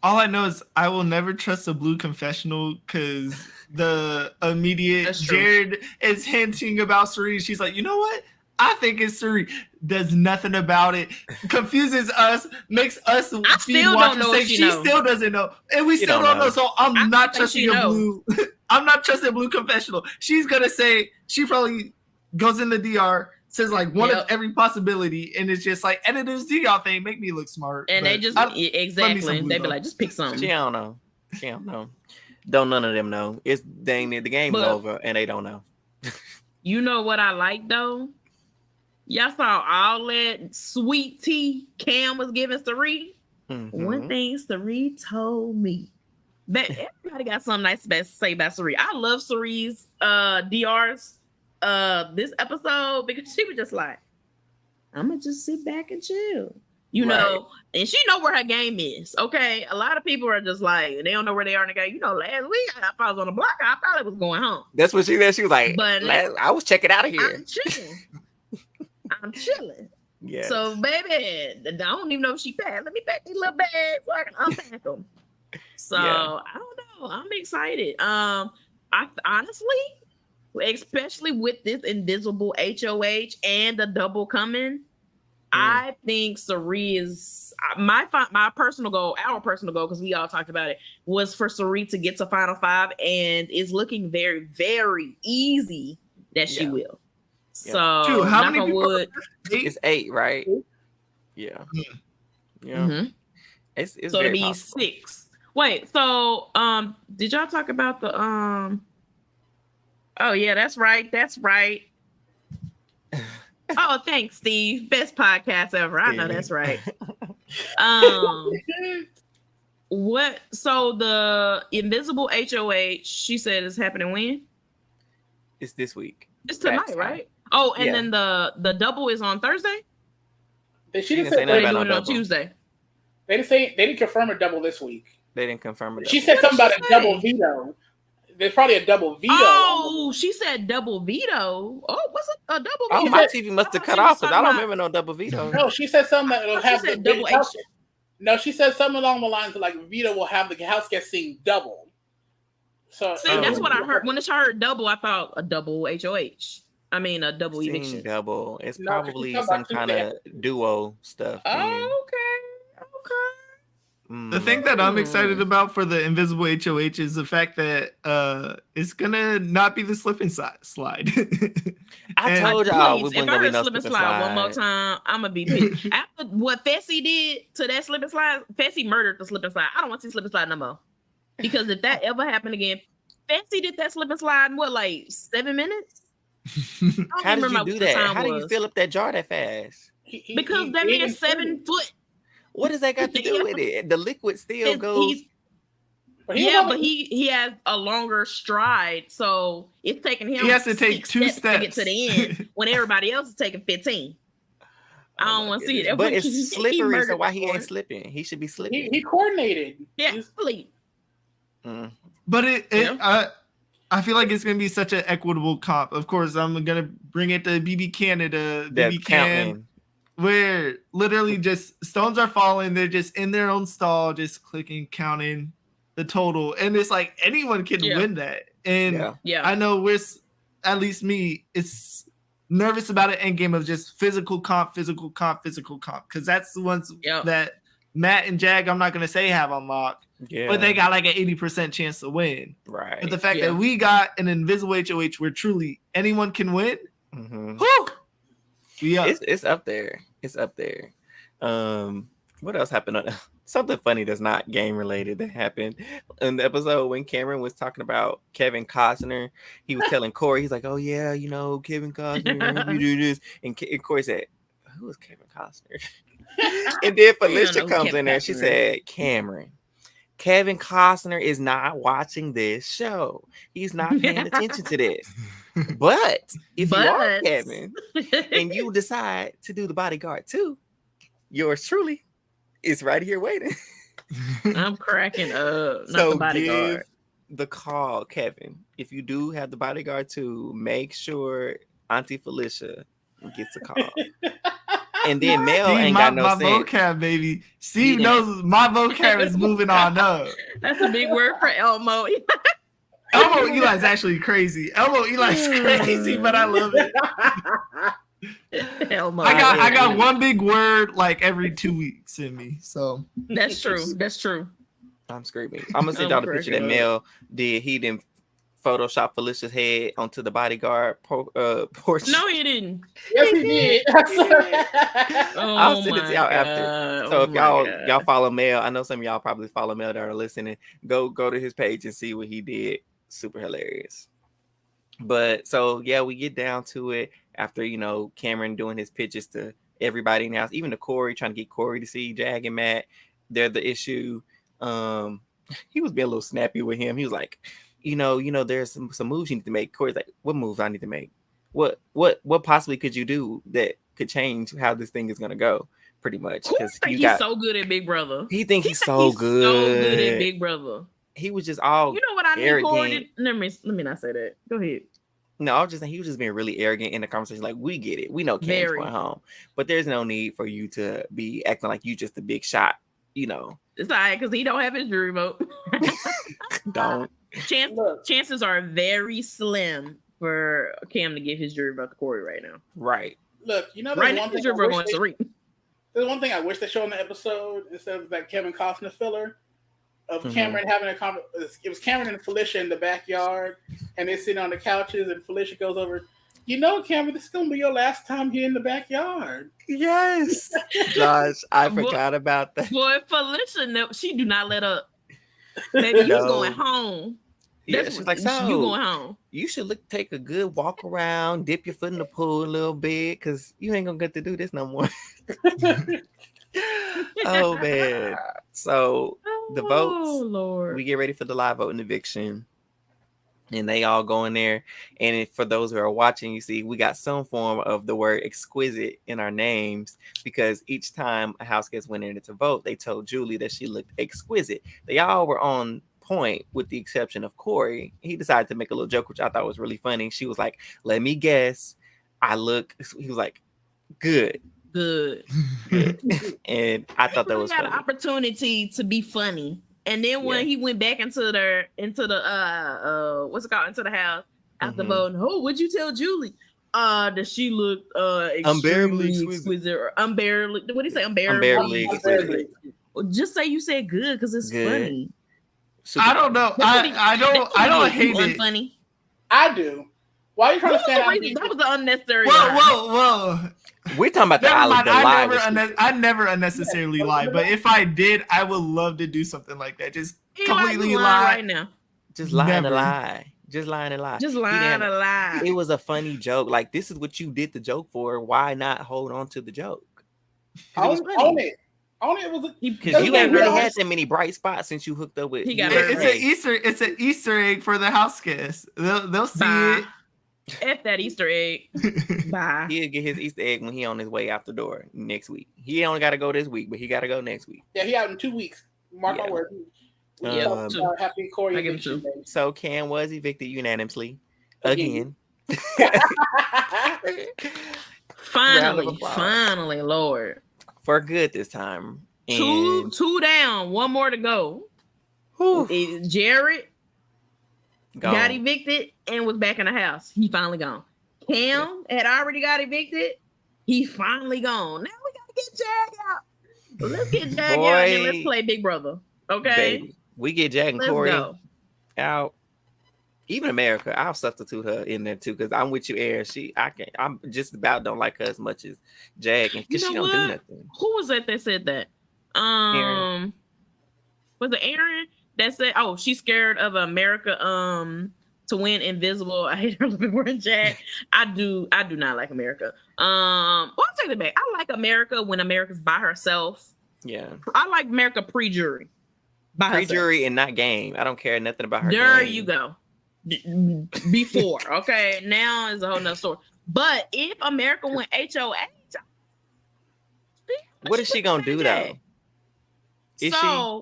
All I know is I will never trust a Blue confessional because the immediate Jared is hinting about Suri. She's like, you know what? I think it's Suri. Does nothing about it. Confuses us. Makes us still don't know. She still doesn't know, and we still don't know. So I'm not trusting a Blue. I'm not trusting a Blue confessional. She's gonna say she probably goes in the DR. Says like one of every possibility, and it's just like editors do y'all thing, make me look smart. And they just exactly they be like, just pick something. She don't know. Don't none of them know. It's dang near the game's over, and they don't know. You know what I like though? Y'all saw all that sweet tea Cam was giving Sari. One thing Sari told me that everybody got something nice to say about Sari. I love Sari's DRs. This episode because she was just like, I'm gonna just sit back and chill, you know, and she know where her game is. Okay, a lot of people are just like they don't know where they are in the game. You know, last week if I was on the block, I probably was going home. That's what she said. She was like, but I was checking out of here. I'm chilling. Yeah. So baby, I don't even know if she packed. Let me pack these little bags so I can unpack them. So I don't know. I'm excited. I honestly. Especially with this invisible HOH and the double coming, I think Sari is my personal goal, our personal goal, because we all talked about it, was for Sari to get to Final 5, and it's looking very, very easy that she will. So, Dude, how many people? It's 8, right? Yeah. It's so very it'd be possible. 6. Wait, so did y'all talk about the Oh yeah, that's right. Oh, thanks, Steve. Best podcast ever. I know that's right. What? So the invisible HOH, she said, is happening when? It's this week. It's tonight, right? Oh, and then the double is on Thursday. She didn't say nothing about on Tuesday. They didn't confirm a double this week. They didn't confirm it. She said something about a double veto. There's probably a double veto. Oh, she said double veto. Oh, what's a double veto? Oh, my TV must have cut off because I don't remember no double veto. No, she said something that will have the double H. No, she said something along the lines of like veto will have the house get seen double. So see, that's what I heard. When I heard double, I thought a double HOH. I mean, a double eviction. Double. It's probably some kind of duo stuff. Oh, okay. The thing that I'm excited about for the invisible HOH is the fact that it's gonna not be the slip and slide. I told y'all we if I heard slip and slide one more time, I'm gonna be pissed. After what Fessy did to that slip and slide, Fessy murdered the slip and slide. I don't want to see slip and slide no more. Because if that ever happened again, Fessy did that slip and slide in what, like 7 minutes? How did you do that? How do you fill up that jar that fast? Because that man's 7 foot. What does that got to do with it? The liquid still goes. But he has a longer stride, so it's taking him. He has to take 2 steps to get to the end when everybody else is taking 15. I don't want to see it. But it's slippery, so why he ain't slipping? He should be slipping. He coordinated. Yeah, sleep. But I feel like it's gonna be such an equitable comp. Of course, I'm gonna bring it to BB Canada. BB Can. Where literally just stones are falling, they're just in their own stall, just clicking, counting the total, and it's like anyone can win that. And I know we're, at least me, it's nervous about an end game of just physical comp, because that's the ones that Matt and Jag, I'm not gonna say have unlocked, but they got like an 80% chance to win. Right. But the fact that we got an invisible HOH where truly anyone can win, whew, Yeah, it's up there. It's up there. What else happened on something funny that's not game related that happened in the episode when Cameron was talking about Kevin Costner? He was telling Corey, he's like, "Oh yeah, you know Kevin Costner, you do this," and Corey said, "Who is Kevin Costner?" And then Felicia comes in there. She said, "Cameron, Kevin Costner is not watching this show. He's not paying attention to this. But if you are Kevin and you decide to do The Bodyguard too, yours truly is right here waiting." I'm cracking up. Not So The Bodyguard. give the call, Kevin. If you do have The Bodyguard too, make sure Auntie Felicia gets a call. And then Mel ain't got no sense. My vocab, baby. Steve knows my vocab is moving on up. That's a big word for Elmo. Elmo Eli's actually crazy. Elmo Eli's crazy, but I love it. Elmo. I got one big word like every 2 weeks in me. So that's true. That's true. I'm screaming. I'm gonna send y'all the picture that Mel did. He didn't Photoshop Felicia's head onto The Bodyguard porch. No, he didn't. Yes, he did. I'll send it to y'all after. So if y'all follow Mel, I know some of y'all probably follow Mel that are listening. Go to his page and see what he did. Super hilarious. But so yeah, we get down to it after Cameron doing his pitches to everybody now, even to Corey, trying to get Corey to see Jag and Matt. They're the issue. He was being a little snappy with him. He was like, there's some moves you need to make. Corey's like, what moves I need to make? What possibly could you do that could change how this thing is gonna go? Pretty much, because he's so good at Big Brother. He thinks he's so good. So good at Big Brother. He was just all. You know what I mean, Corey? Let me not say that. Go ahead. No, I was just saying he was just being really arrogant in the conversation. Like, we get it. We know Cam's going home. But there's no need for you to be acting like you just a big shot, It's all right, because he don't have his jury vote. Don't. Chances are very slim for Cam to give his jury vote to Corey right now. Right. Look, there's right now his jury vote going to Serena. There's one thing I wish they showed in the episode instead of that Kevin Costner filler of Cameron having a conversation. It was Cameron and Felicia in the backyard, and they're sitting on the couches, and Felicia goes over, Cameron, this is going to be your last time here in the backyard. Yes. Josh, I forgot about that. Boy, Felicia, she do not let up. Baby, you going home. Yeah, she's like, so you going home. You should take a good walk around, dip your foot in the pool a little bit, because you ain't going to get to do this no more. Oh, man. So the votes, Lord. We get ready for the live vote and eviction. And they all go in there. And for those who are watching, you see, we got some form of the word exquisite in our names because each time a house guest went in to vote, they told Julie that she looked exquisite. They all were on point with the exception of Corey. He decided to make a little joke, which I thought was really funny. She was like, let me guess. He was like, good. And I thought that was funny. An opportunity to be funny. And then when he went back into the what's it called, into the house after voting, what'd you tell Julie? That she looked unbearably exquisite or unbearably, what do you say? Unbearably exquisite. Well, just say you said good because it's funny. I don't know. I don't hate it. Funny. I do. Why are you trying to stand out? That was an unnecessary. Whoa. We're talking about the lie. I never unnecessarily lie, but if I did, I would love to do something like that. Just completely lie right now. Just lying to lie. Just lying to lie. Just lying to lie. It was a funny joke. Like, this is what you did the joke for. Why not hold on to the joke? Own it. Because you ain't really had that many bright spots since you hooked up with. It's an Easter egg for the house guests. They'll see it. F that Easter egg. Bye. He'll get his Easter egg when he on his way out the door next week. He only got to go this week, but he got to go next week. Yeah, he out in 2 weeks. Mark my word. Happy Corey eviction. So Cam was evicted unanimously again. Finally, Lord. For good this time. Two down, one more to go. Jared got evicted and was back in the house. He finally gone. Cam had already got evicted. He finally gone. Now we gotta get Jag out. Let's get Jag out and let's play Big Brother. Okay. Baby. We get Jag and Corey out. Even America, I'll substitute her in there too because I'm with you, Aaron. I'm just about don't like her as much as Jag, and because she don't do nothing. Who was that said that? Aaron. Was it Aaron that said, "Oh, she's scared of America to win Invisible"? I hate her a little bit more than Jag. I do not like America. Well, I'll take it back. I like America when America's by herself. Yeah, I like America pre-jury. Pre-jury and not game. I don't care nothing about her. There game. You go. Before, okay, now is a whole nother story. But if America went HOH, what is she gonna do though?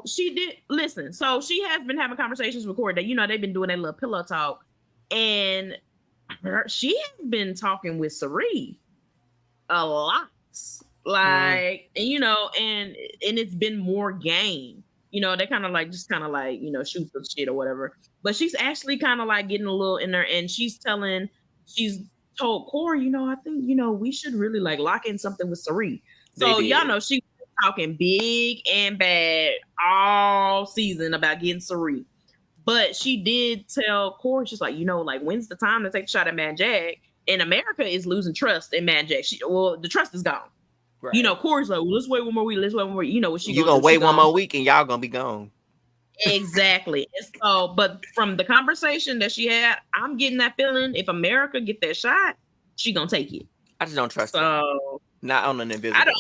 She did listen. So she has been having conversations with Corey that they've been doing that little pillow talk, and she has been talking with Sari a lot, like and it's been more game. They kind of like shoot the shit or whatever. But she's actually kind of like getting a little in there, and she's told Corey, I think we should really like lock in something with Sari. So y'all know she's talking big and bad all season about getting Sari. But she did tell Corey, she's like, like when's the time to take a shot at Mad Jag? And America is losing trust in Mad Jag. The trust is gone. Right. Corey's like, well, let's wait one more week. What she gonna wait one more week and y'all gonna be gone. Exactly. So, but from the conversation that she had, I'm getting that feeling if America get that shot, she gonna take it. I just don't trust her. Not on an Invisible.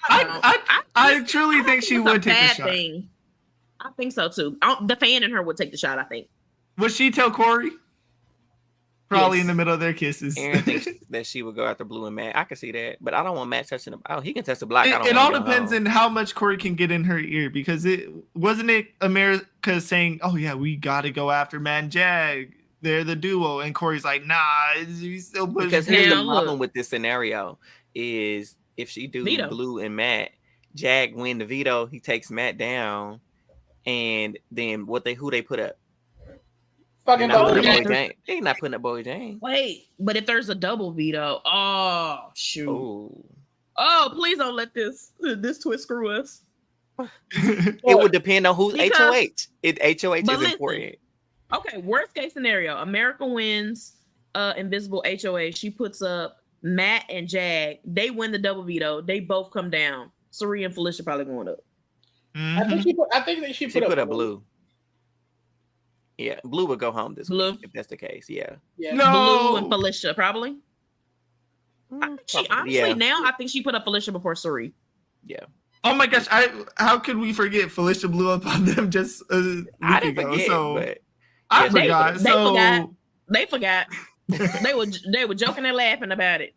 I truly think she would take the shot. Thing. I think so too. The fan in her would take the shot, I think. Would she tell Corey? Probably in the middle of their kisses. Aaron thinks that she would go after Blue and Matt. I can see that, but I don't want Matt touching him. Oh, he can touch the block. It all depends on how much Corey can get in her ear, because it America saying, "Oh yeah, we got to go after Matt and Jag. They're the duo," and Corey's like, "Nah, you still push." Because here's the problem with this scenario is if she do veto. Blue and Matt, Jag win the veto, he takes Matt down, and then who they put up? Fucking Boy Jane. They're not putting up Boy Jane. Wait, but if there's a double veto, oh shoot! Oh, please don't let this twist screw us. It would depend on who's HOH. HOH is important. Okay, worst case scenario: America wins Invisible HOH. She puts up Matt and Jag. They win the double veto. They both come down. Sari and Felicia probably going up. Mm-hmm. I think she put up Blue. Yeah, Blue would go home this week if that's the case. Yeah. No. Blue and Felicia probably. I think she honestly now I think she put up Felicia before Sari. Yeah. Oh my gosh! How could we forget Felicia blew up on them just a week ago? Forget, I forgot. They forgot. They were joking and laughing about it.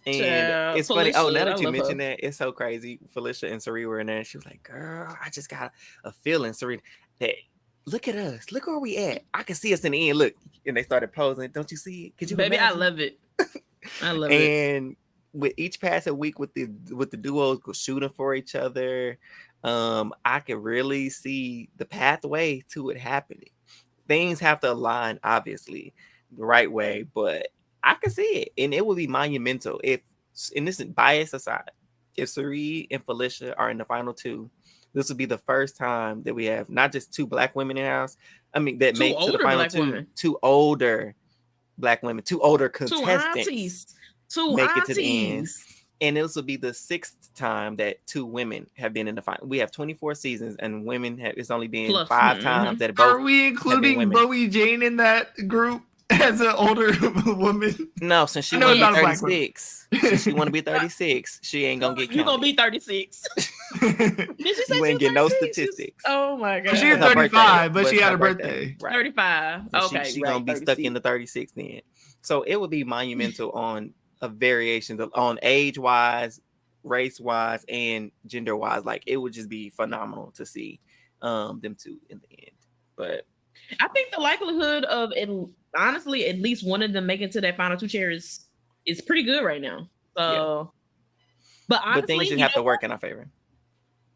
And it's Felicia, funny. Oh, now that you mention that, it's so crazy. Felicia and Sari were in there, and she was like, "Girl, I just got a feeling, Sari, that." Look at us. Look where we at. I can see us in the end. Look. And they started posing. Don't you see it? Could you Baby, imagine? I love it. I love it. And with each passing week with the duos shooting for each other, I can really see the pathway to it happening. Things have to align, obviously, the right way, but I can see it. And it will be monumental if, and this is bias aside, if Sari and Felicia are in the final two, this will be the first time that we have not just two black women in the house. I mean, that make to the final two older black women, two older contestants make it to the end. And this will be the 6th time that two women have been in the final. We have 24 seasons, and women it's only been 5 times that both. Are we including Byyyeee Jane in that group as an older woman? No, since she want to be 36. Since she want to be 36, she ain't gonna get counted. You gonna be 36. Did she say you ain't get no statistics? Oh my god. She's 35, but she had a birthday. Right. 35. Okay. She gonna be 36. Stuck in the 36 then. So it would be monumental on a variations on age wise, race wise, and gender wise. Like it would just be phenomenal to see them two in the end. But I think the likelihood of honestly at least one of them making to that final 2 chairs is pretty good right now. So but honestly, things just have to work in our favor.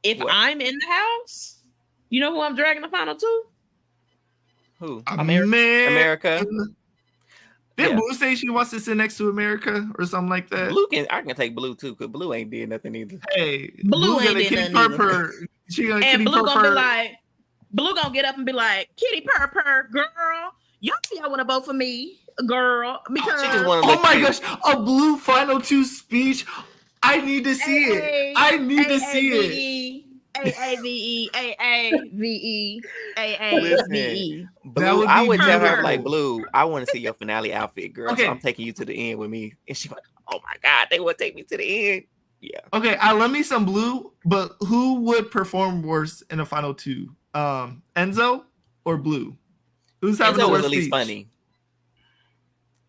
If I'm in the house, you know who I'm dragging the final 2? Who? America. Didn't Blue say she wants to sit next to America or something like that? I can take Blue too, because Blue ain't did nothing either. Hey, Blue ain't did nothing either. She gonna Blue gonna be like, Blue gonna get up and be like, kitty purr purr, girl. y'all want to vote for me, girl, because She just wanna Oh look my cute. gosh, a Blue Final 2 speech. I need to see it. I need to see it. AAVE, AAVE, AAVE. Listen, That Blue, would I be would tell her beautiful. like, Blue, I want to see your finale outfit, girl. Okay. So I'm taking you to the end with me. And she like, oh my God, they would take me to the end. Yeah. Okay, I love me some Blue, but who would perform worse in a final 2? Enzo or Blue? Who's having Enzo the was worst at least speech? funny.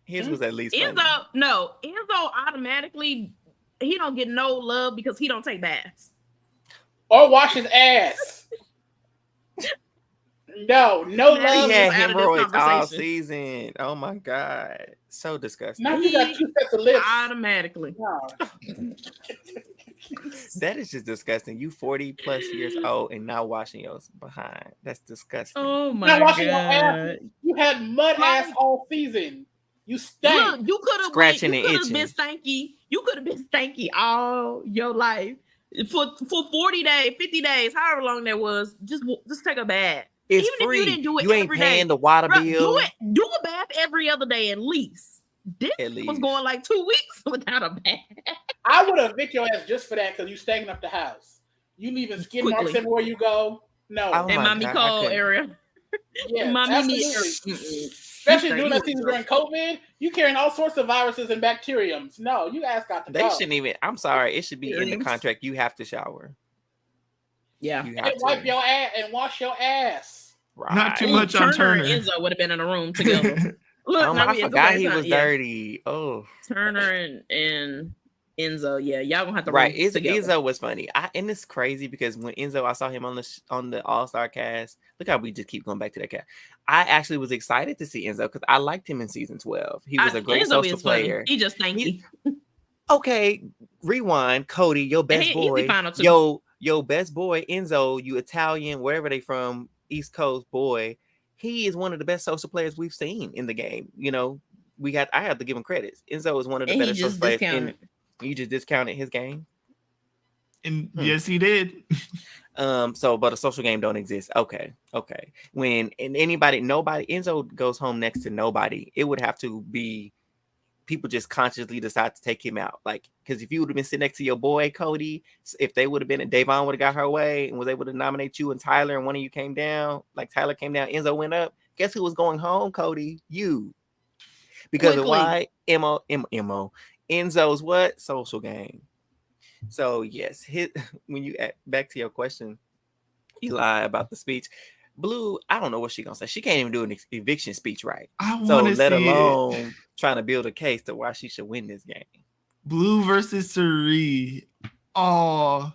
His was at least funny. Enzo automatically, he don't get no love because he don't take baths. Or wash his ass. No love. He had out of this hemorrhoids all conversation. season. Oh my God. So disgusting. Now you got 2 sets of lips. Automatically. No. That is just disgusting. You 40 plus years old and now washing yours behind. That's disgusting. Oh my Not washing your God. ass. You had mud ass all season. You stank. Look, you could have Scratching and been itching. stanky. You could have been stanky all your life. For 40 days, 50 days, however long that was, just take a bath. It's Even free. if you didn't do it You ain't every paying day, the water bro, bill. do a bath every other day at least. This At was least. going like 2 weeks without a bath. I would have evict your ass just for that because you stanking up the house. You leaving skin marks Quickly. everywhere you go. No. Oh In my Mommy God, I Cole couldn't. area. Yeah, Mommy absolutely. Especially doing that season during COVID, you carrying all sorts of viruses and bacteriums. No, you ass got to They go. shouldn't even. I'm sorry. It should be in the Bacteriums. contract. You have to shower. Yeah. You And have wipe to. your ass and wash your ass. Right. Not too much on Turner Turner. and Enzo would have been in a room together. Look, I we- forgot okay, he was yeah. dirty. Oh, Turner and Enzo, yeah, y'all gonna have to right. room together. Enzo was funny. And it's crazy because when Enzo, I saw him on the All-Star cast. Look how we just keep going back to that cast. I actually was excited to see Enzo because I liked him in season 12. He was a great Enzo social is funny. player. He just stanky. Okay, rewind, Cody, your best Easy boy, final two. your best boy Enzo, you Italian, wherever they from, East Coast boy. He is one of the best social players we've seen in the game. You know, I have to give him credits. Enzo is one of the And he better just social players. discounted. You just discounted his game. And yes, he did. But a social game don't exist. Okay. When nobody, Enzo goes home next to nobody, it would have to be people just consciously decide to take him out. Like, because if you would have been sitting next to your boy Cody, if they would have been, Davon would have got her way and was able to nominate you and Tyler, and one of you came down, like Tyler came down, Enzo went up. Guess who was going home, Cody? You. Because Quickly. of why? Mo. Enzo's what? Social game. So yes, when you back to your question, Eli, about the speech, Blue, I don't know what she's gonna say. She can't even do an eviction speech right. I want So to let see alone it. trying to build a case to why she should win this game. Blue versus Suri. Oh,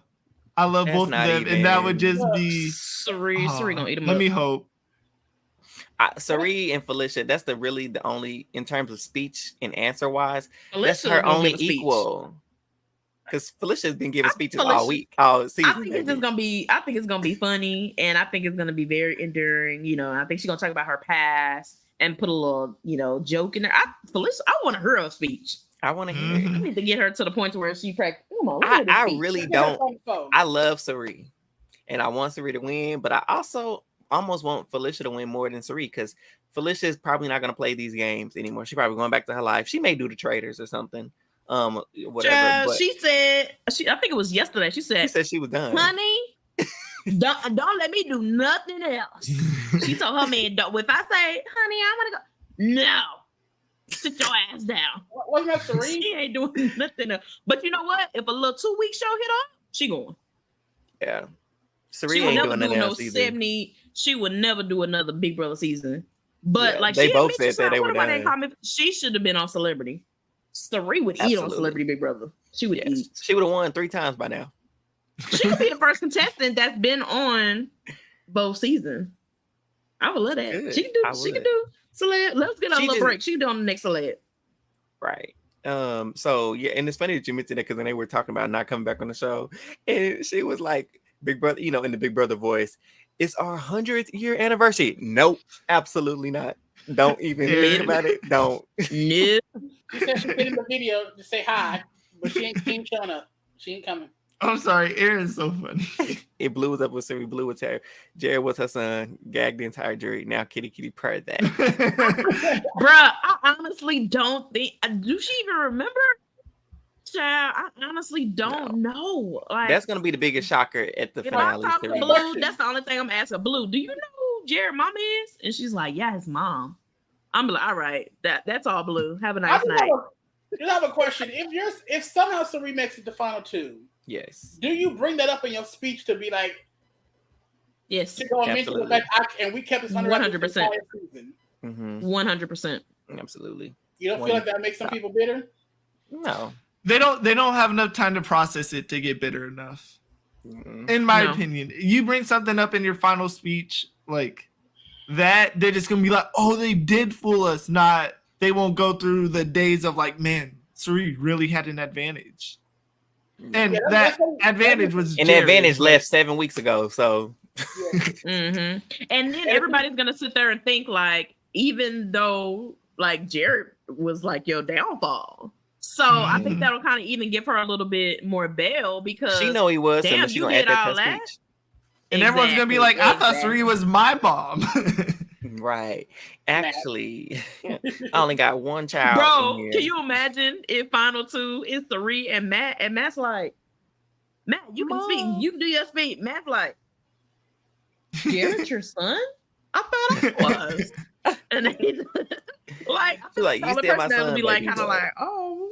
I love That's both of not them, and that would even- just be. Suri gonna eat him Let up. me hope. Sari and Felicia, that's the only, in terms of speech and answer wise, Felicia that's her gonna only give a speech. equal. Because Felicia's been giving speeches Felicia- all week, all season. I think it's gonna be funny, and I think it's gonna be very enduring. You know, I think she's gonna talk about her past and put a little, joke in there. Felicia, I want to hear her speech. I want to hear I it. need to get her to the point where she practice. Come on, I really don't. Phone. I love Sari, and I want Sari to win, but I also almost want Felicia to win more than Sari because Felicia is probably not going to play these games anymore. She's probably going back to her life. She may do the traders or something. Whatever. But She said, I think it was yesterday. She said she was done. honey, don't let me do nothing else. She told her man, if I say, honey, I want to go, no, sit your ass down. Wasn't that Serene? She ain't doing nothing else. But you know what? If a little 2-week show hit on, she going. Yeah. Sari She would ain't never doing do nothing no else either. 70. She would never do another Big Brother season. But Yeah, like they she both mentioned said that they were something, what done. call me? She should have been on Celebrity. Sari would eat on Absolutely. Celebrity Big Brother. She would Yes. eat. She would have won 3 times by now. She could be the first contestant that's been on both seasons. I would love that. Good. She I can would. do Celeb. Let's get on a She little just- break. She can do on the next Celeb. Right. So yeah, and it's funny that you mentioned that because then they were talking about not coming back on the show, and she was like, "Big Brother," in the Big Brother voice, "It's our 100th year anniversary." Nope, absolutely not. Don't even think about it. Don't. No. She said she put in the video to say hi, but she ain't showing up. She ain't coming. I'm sorry, Aaron's so funny. It blew up with Siri, blew with her. Jared was her son, gagged the entire jury. Now kitty purred that. Bruh, I honestly don't think. Do she even remember? Child, I honestly don't know. Like, that's gonna be the biggest shocker at the finale. Blue, that's the only thing I'm asking. Blue, do you know who Jared's mom is? And she's like, yeah, his mom. I'm like, all right, that's all. Blue. Have a nice night. I have a question. If somehow Suri makes it to final 2, yes, do you bring that up in your speech to be like, yes, to go and mention the fact and we kept this under 100%. 100%. Absolutely. You don't feel like that makes some people bitter? No. They don't have enough time to process it to get bitter enough. In my opinion. You bring something up in your final speech like that, they're just gonna be like, oh, they did fool us. Not they won't go through the days of like, man, Suri really had an advantage. And that advantage was and the advantage left 7 weeks ago. So And then everybody's gonna sit there and think like, even though like Jared was like your downfall. So I think that'll kind of even give her a little bit more bail because she know he was. Damn, so you did all that. And everyone's gonna be like, I thought Suri was my mom. Right. Actually, I only got one child. Bro, can you imagine if final 2 is Suri and Matt? And Matt's like, Matt, you can speak. You can do your speech. Matt's like, Jared, your son? I thought I was. And then like, you still my son. Would be like, kind of like, oh,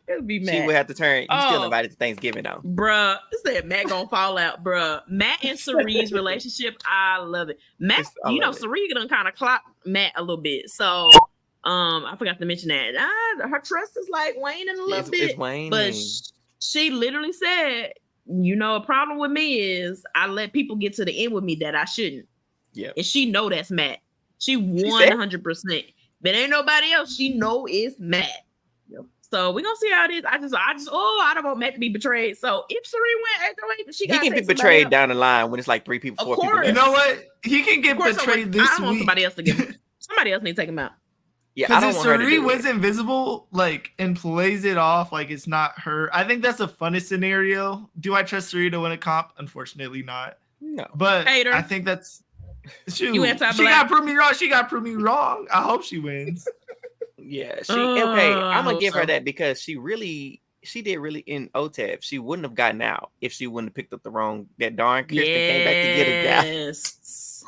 it'd be mad. She would have to turn. You still invited to Thanksgiving though, bruh. Said Matt gonna fall out, bruh. Matt and Suri's relationship, I love it. Matt, Suri done kind of clock Matt a little bit. So, I forgot to mention that. Her trust is like waning a little bit, but she literally said, "You know, a problem with me is I let people get to the end with me that I shouldn't." Yeah, and she know that's Matt. She 100%. But ain't nobody else. She know it's Matt. Yep. So we're gonna see how it is. I don't want Matt to be betrayed. So if Suri went, he can be betrayed down the line when it's like 3 people, 4 people. Left. You know what? He can get betrayed this week. I want somebody else to get him. Somebody else need to take him out. Yeah, because if Suri was invisible, like, and plays it off like it's not her, I think that's the funnest scenario. Do I trust Suri to win a comp? Unfortunately, not. No. But I think that's. Shoot, you she got to prove me wrong. She got to prove me wrong. I hope she wins. Yeah, okay. I'm gonna give her that because she did really in OTEP. She wouldn't have gotten out if she wouldn't have picked up that darn Kirsten came back to get her guy. Yes,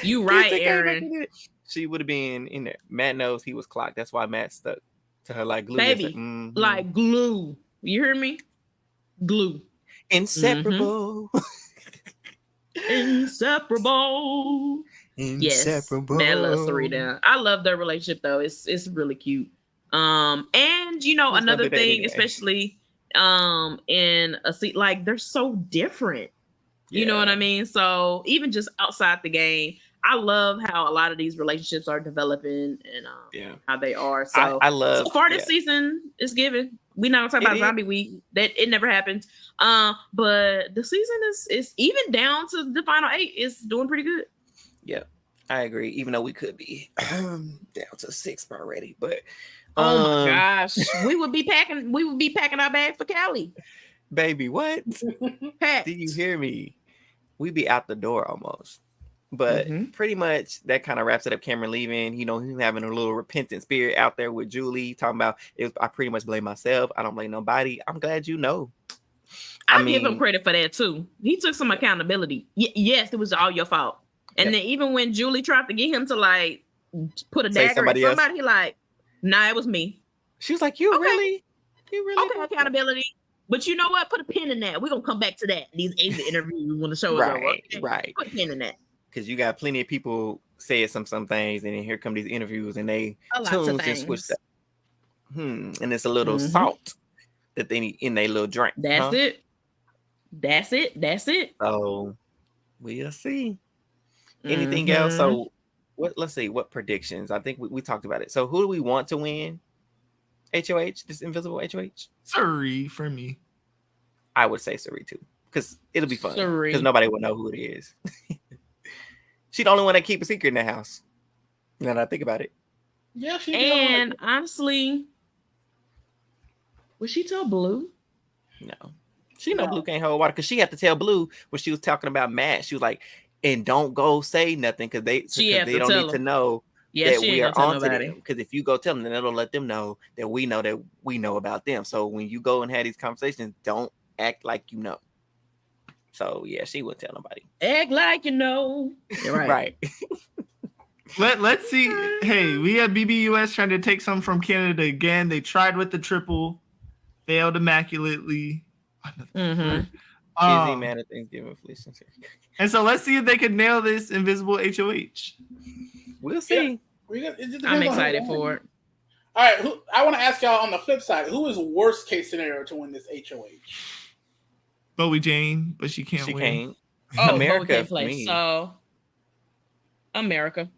you right, Aaron. She would have been in there. Matt knows he was clocked. That's why Matt stuck to her like glue. Baby, like glue. You hear me? Glue. Inseparable. Inseparable. Yes, Matt loves Serena. I love their relationship though. It's really cute. And you know, another thing, especially in a seat, like they're so different. You know what I mean? So even just outside the game, I love how a lot of these relationships are developing and how they are. So I love so far this season is given. We're not gonna talk about Zombie Week. That it never happens. But the season is even down to the final 8 is doing pretty good. Yeah, I agree. Even though we could be down to 6 already, but oh my gosh, we would be packing our bag for Cali. Baby, what? Do you hear me? We'd be out the door almost. But pretty much that kind of wraps it up. Cameron leaving, you know, he's having a little repentant spirit out there with Julie, talking about I pretty much blame myself. I don't blame nobody. I'm glad you know. I give him credit for that too. He took some accountability. Yes, it was all your fault. And then even when Julie tried to get him to like put a dagger at somebody, like, nah, it was me. She was like, you really okay, accountability. But you know what? Put a pin in that. We're gonna come back to that. These exit interviews when the show is over. Okay? Right. Put a pin in that. Because you got plenty of people saying some things, and then here come these interviews, and they tunes and switch that. And it's a little salt that they need in their little drink. That's it. That's it. So we'll see. Anything else? So let's see what predictions. I think we talked about it. So who do we want to win? HOH, this invisible HOH? Suri for me. I would say Suri too. Because it'll be fun. Because nobody will know who it is. She's the only one that keep a secret in the house. Now that I think about it. Yeah, and honestly, would she tell Blue? No. She know Blue can't hold water because she had to tell Blue when she was talking about Matt. She was like, "And don't go say nothing because they don't need to know that we are onto them. Because if you go tell them, then it'll let them know that we know about them. So when you go and have these conversations, don't act like you know." So yeah, she wouldn't tell nobody. Act like you know. You're right. Let's see. Hey, we have BBUS trying to take some from Canada again. They tried with the triple, failed immaculately. Kizzy mad at Thanksgiving Felicia. And so let's see if they can nail this invisible HOH. We'll see. Yeah, I'm excited for it. All right, I want to ask y'all on the flip side, who is worst case scenario to win this HOH? Bowie Jane, but she can't win. Oh, America can't play. So America.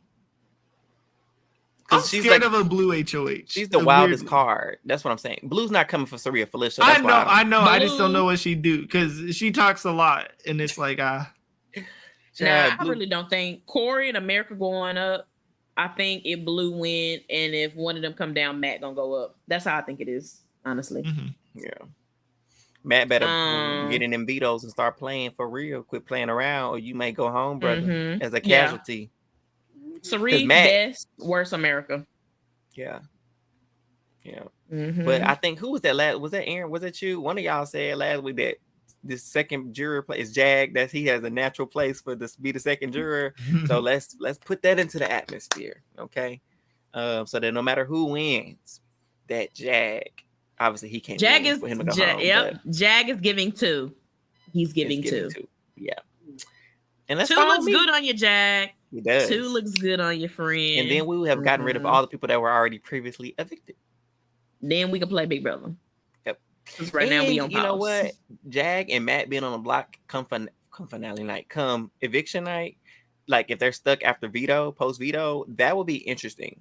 I'm scared of a Blue HOH. She's the wildest card. That's what I'm saying. Blue's not coming for Saria Felicia. I know. I just don't know what she do because she talks a lot, and it's like I really don't think Corey and America going up. I think if Blue win, and if one of them come down, Matt gonna go up. That's how I think it is, honestly. Yeah. Matt better get in them vetoes and start playing for real. Quit playing around, or you may go home, brother, as a casualty. Sarie, best, worst America. Yeah. But I think who was that last? Was that Aaron? Was it you? One of y'all said last week that this second juror is Jag, that he has a natural place for this be the second juror. So let's put that into the atmosphere, okay? So that no matter who wins, that Jag, obviously he can't. Jag is for him to go home, Jag is giving 2. He's giving 2. Yeah. And that's 2 looks good on your Jag. He does. 2 looks good on your friend. And then we would have gotten rid of all the people that were already previously evicted. Then we can play Big Brother. Yep. Right now we on pause. You know what? Jag and Matt being on the block come finale night, come eviction night. Like if they're stuck after post veto, that would be interesting.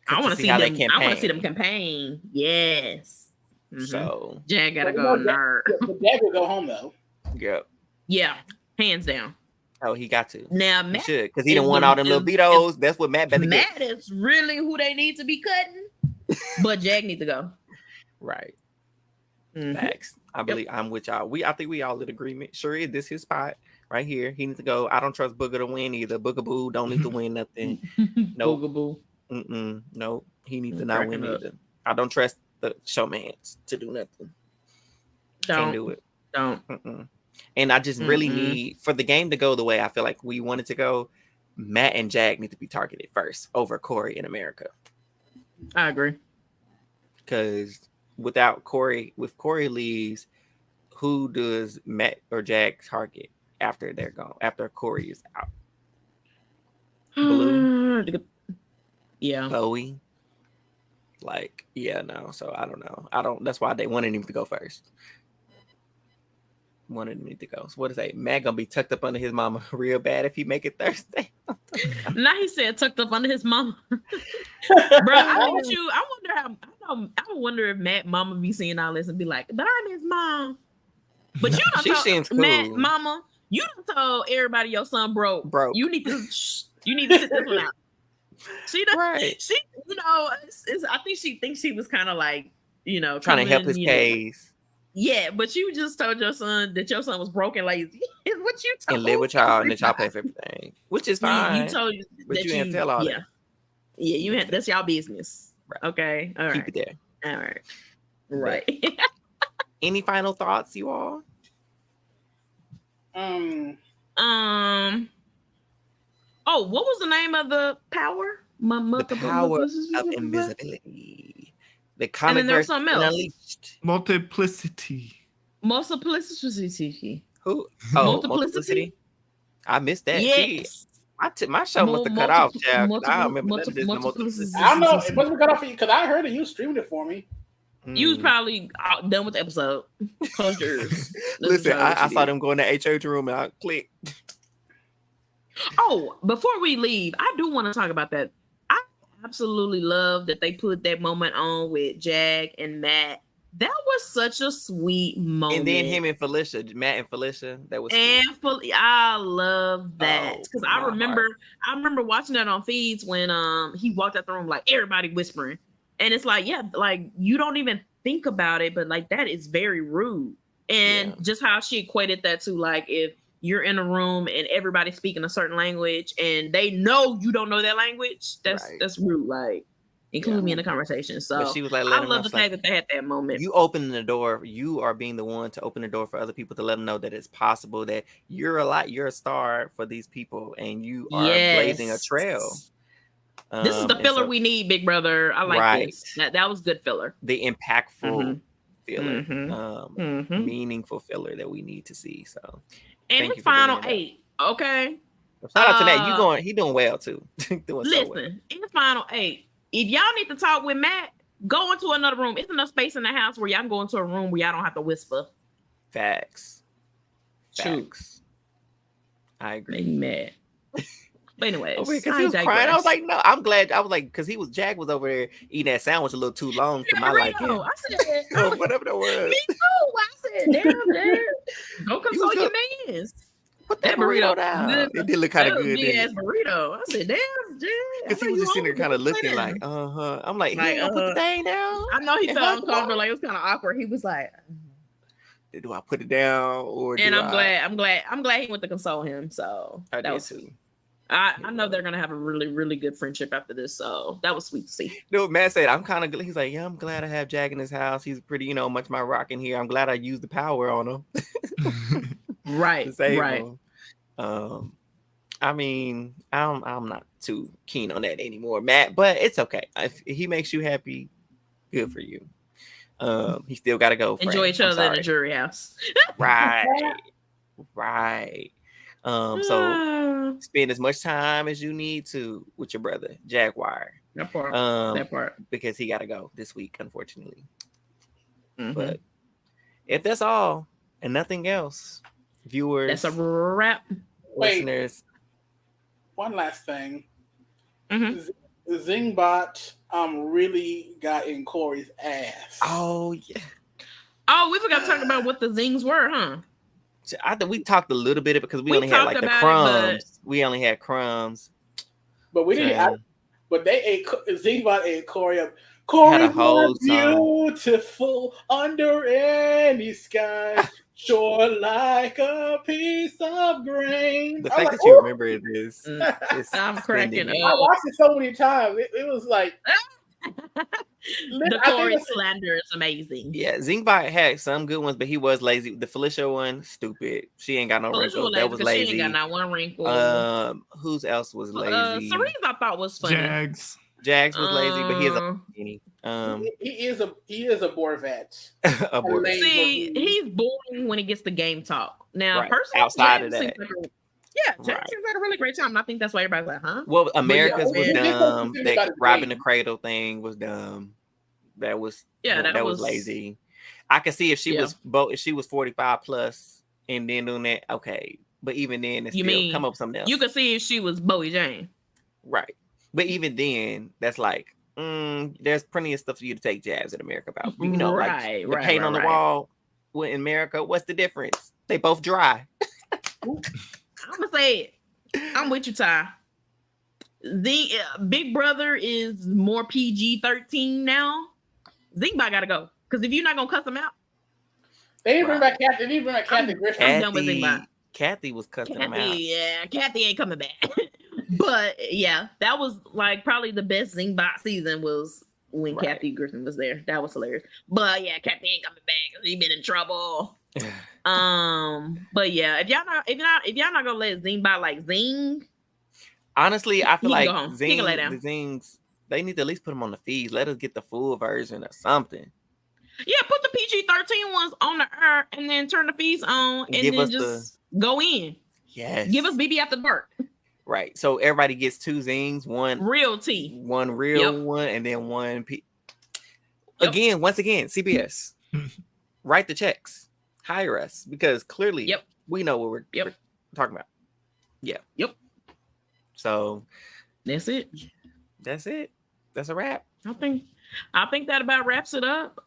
I want to see them. I want to see them campaign. Yes. So Jag gotta go. Jag will go home though. Yep. Yeah. Hands down. Oh, he got to. Now Matt should because he done won all them little vetoes. That's what Matt better get. Matt is really who they need to be cutting, but Jag needs to go. Right. Facts. I believe I'm with y'all. I think we all in agreement. Sure, this his spot right here. He needs to go. I don't trust Booger to win either. Boogaboo don't need to win nothing. No. Boogaboo. No, he needs to not win either. I don't trust the showmans to do nothing. Can't do it. Don't. And I just really need for the game to go the way I feel like we want it to go. Matt and Jag need to be targeted first over Corey in America. I agree. Because without Corey, if Corey leaves, who does Matt or Jag target after they're gone? After Corey is out, Blue, Bowie. No. So I don't know. That's why they wanted him to go first. Wanted me to go. So what is that? Matt gonna be tucked up under his mama real bad if he make it Thursday. Now he said tucked up under his mama. Bro, I wonder if Matt mama be seeing all this and be like, but I'm his mom. But you don't tell Matt mama, you don't tell everybody your son broke. You need to sit this one out. She does, right. She, I think she thinks she was kind of like, trying to help his case. Yeah, but you just told your son that your son was broke and lazy. What you told and live with y'all and that y'all pay for everything, which is fine. You told but you didn't tell all that. Yeah, you had. That's y'all business. Right. Okay, all right. Keep it there. All right. Right. Any final thoughts, you all? Oh, what was the name of the power? The power of invisibility. The Comicverse Unleashed. Multiplicity. Who? Oh, Multiplicity. I missed that. Yes. See, my show must have cut off, Jack. I don't remember Multiplicity. I don't know. It must have cut off for you because I heard it. You streamed it for me. You was probably done with the episode. Close yours. Listen, I saw them go in the HOH room and I clicked. Oh, before we leave, I do want to talk about that. I absolutely love that they put that moment on with Jag and Matt. That was such a sweet moment. And then him and Felicia, Matt and Felicia, that was sweet. I love that because I remember watching that on feeds when he walked out the room like everybody whispering, and it's like like you don't even think about it, but like that is very rude. And just how she equated that to, like, if you're in a room and everybody's speaking a certain language and they know you don't know that language, that's rude. Like, include me in the conversation. So but she was like, I love the fact that they had that moment. You open the door. You are being the one to open the door for other people to let them know that it's possible that you're a star for these people, and you are blazing a trail. This is the filler we need, Big Brother. I like this. That was good filler. The impactful filler, meaningful filler that we need to see. So, and the final 8. Okay. Shout out to Matt. He doing well too. In the final 8. If y'all need to talk with Matt, go into another room. It's enough space in the house where y'all can go into a room where y'all don't have to whisper. Facts. I agree. Made me mad. But anyways, he was crying. I was like, no, I'm glad. I was like, because Jag was over there eating that sandwich a little too long for my liking. I said, whatever that was. Me too. I said, damn. Go console your mans. Put that burrito down. It did look kind of good. Big ass burrito. I said, damn, Jag. Because he was just sitting there kind of looking like, I'm like, he ain't put the thing down. I know he felt uncomfortable. Like, it was kind of awkward. He was like, do I put it down or? And I'm glad he went to console him. So that was too. I know they're gonna have a really, really good friendship after this, so that was sweet to see. No, Matt said, I'm kind of. He's like, yeah, I'm glad I have Jag in his house. He's pretty, much my rock in here. I'm glad I used the power on him. Right. Him. I mean, I'm not too keen on that anymore, Matt. But it's okay. If he makes you happy, good for you. He still got to go. Enjoy each other in the jury house. Right. So spend as much time as you need to with your brother, Jaguar. That part. Because he got to go this week, unfortunately. But if that's all and nothing else, viewers, that's a wrap. Listeners. One last thing. Zingbot really got in Corey's ass. Oh yeah. Oh, we forgot to talk about what the zings were, huh? I think we talked a little bit because we only had like the crumbs. We only had crumbs. But we didn't. But they ate. Zingbot ate Corey up. Corey was beautiful under any sky, sure like a piece of grain. The fact that you remember it is I'm cracking up. I watched it so many times. It was like the Corey slander is amazing. Yeah, Zingbot had some good ones, but he was lazy. The Felicia one, stupid. She ain't got no wrinkles. That was lazy. She ain't got not one wrinkle. Whose else was lazy? Cerise, I thought was funny. Jags was lazy, but he is a he is a Borvet. See, he's boring when he gets the game talk. Now, personally, outside of that. Jack seems like a really great time. And I think that's why everybody's like, huh? Well, America's was dumb. That robbing the cradle thing was dumb. That was lazy. I could see if she was 45 plus and then doing that, okay. But even then, it's still come up with something else. You could see if she was Bowie Jane. Right. But even then, that's like, there's plenty of stuff for you to take jabs at America about. You know, like the paint on the wall in America, what's the difference? They both dry. I'm gonna say it. I'm with you, Ty. The Big Brother is more PG-13 now. Zingbot gotta go. Because if you're not gonna cuss them out. They didn't bring back Kathy. They didn't bring back Kathy Griffin. I'm done with Zingbot. Kathy was cussing them out. Yeah, Kathy ain't coming back. But yeah, that was like probably the best Zingbot season was when Kathy Griffin was there. That was hilarious. But yeah, Kathy ain't coming back. She been in trouble. But yeah, if y'all not gonna let Zingbot like zing. Honestly, I feel like the zings, they need to at least put them on the feeds. Let us get the full version or something. Yeah, put the PG-13 ones on the air and then turn the feeds on and then just go in. Yes. Give us BB after dark. Right. So everybody gets 2 zings, one real tea, one real one, and then one once again, CBS. Write the checks. Hire us because clearly we know what we're talking about. Yeah. Yep. So that's it. That's it. That's a wrap. I think that about wraps it up.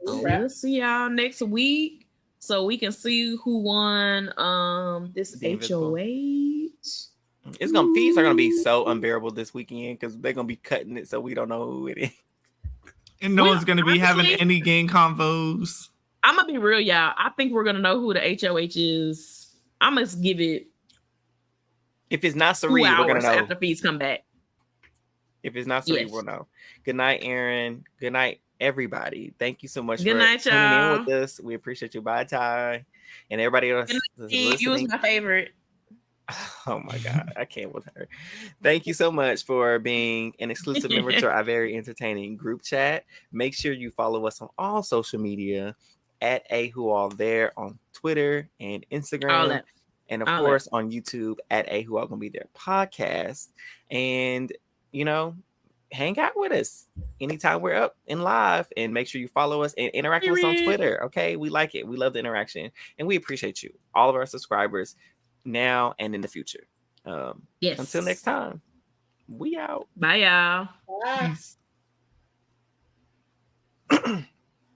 We'll see y'all next week so we can see who won this HOH. Fees are gonna be so unbearable this weekend because they're gonna be cutting it so we don't know who it is. And no one's gonna be having any game convos. I'm gonna be real, y'all. I think we're gonna know who the HOH is. I must give it. If it's not Sari, we're gonna know after fees come back. If it's not Sari, we'll know. Good night, Aaron. Good night, everybody. Thank you so much for tuning in with us. We appreciate you. Bye, Ty, and everybody else listening. You was my favorite. Oh my God, I can't with her. Thank you so much for being an exclusive member to our very entertaining group chat. Make sure you follow us on all social media at AWhoAllThere on Twitter and Instagram. And of course on YouTube at AWhoAllGonnaBeThere podcast. And hang out with us anytime we're up and live, and make sure you follow us and interact with us on Twitter. Okay, we like it. We love the interaction, and we appreciate you, all of our subscribers, now and in the future. Yes. Until next time, we out. Bye, y'all. Bye.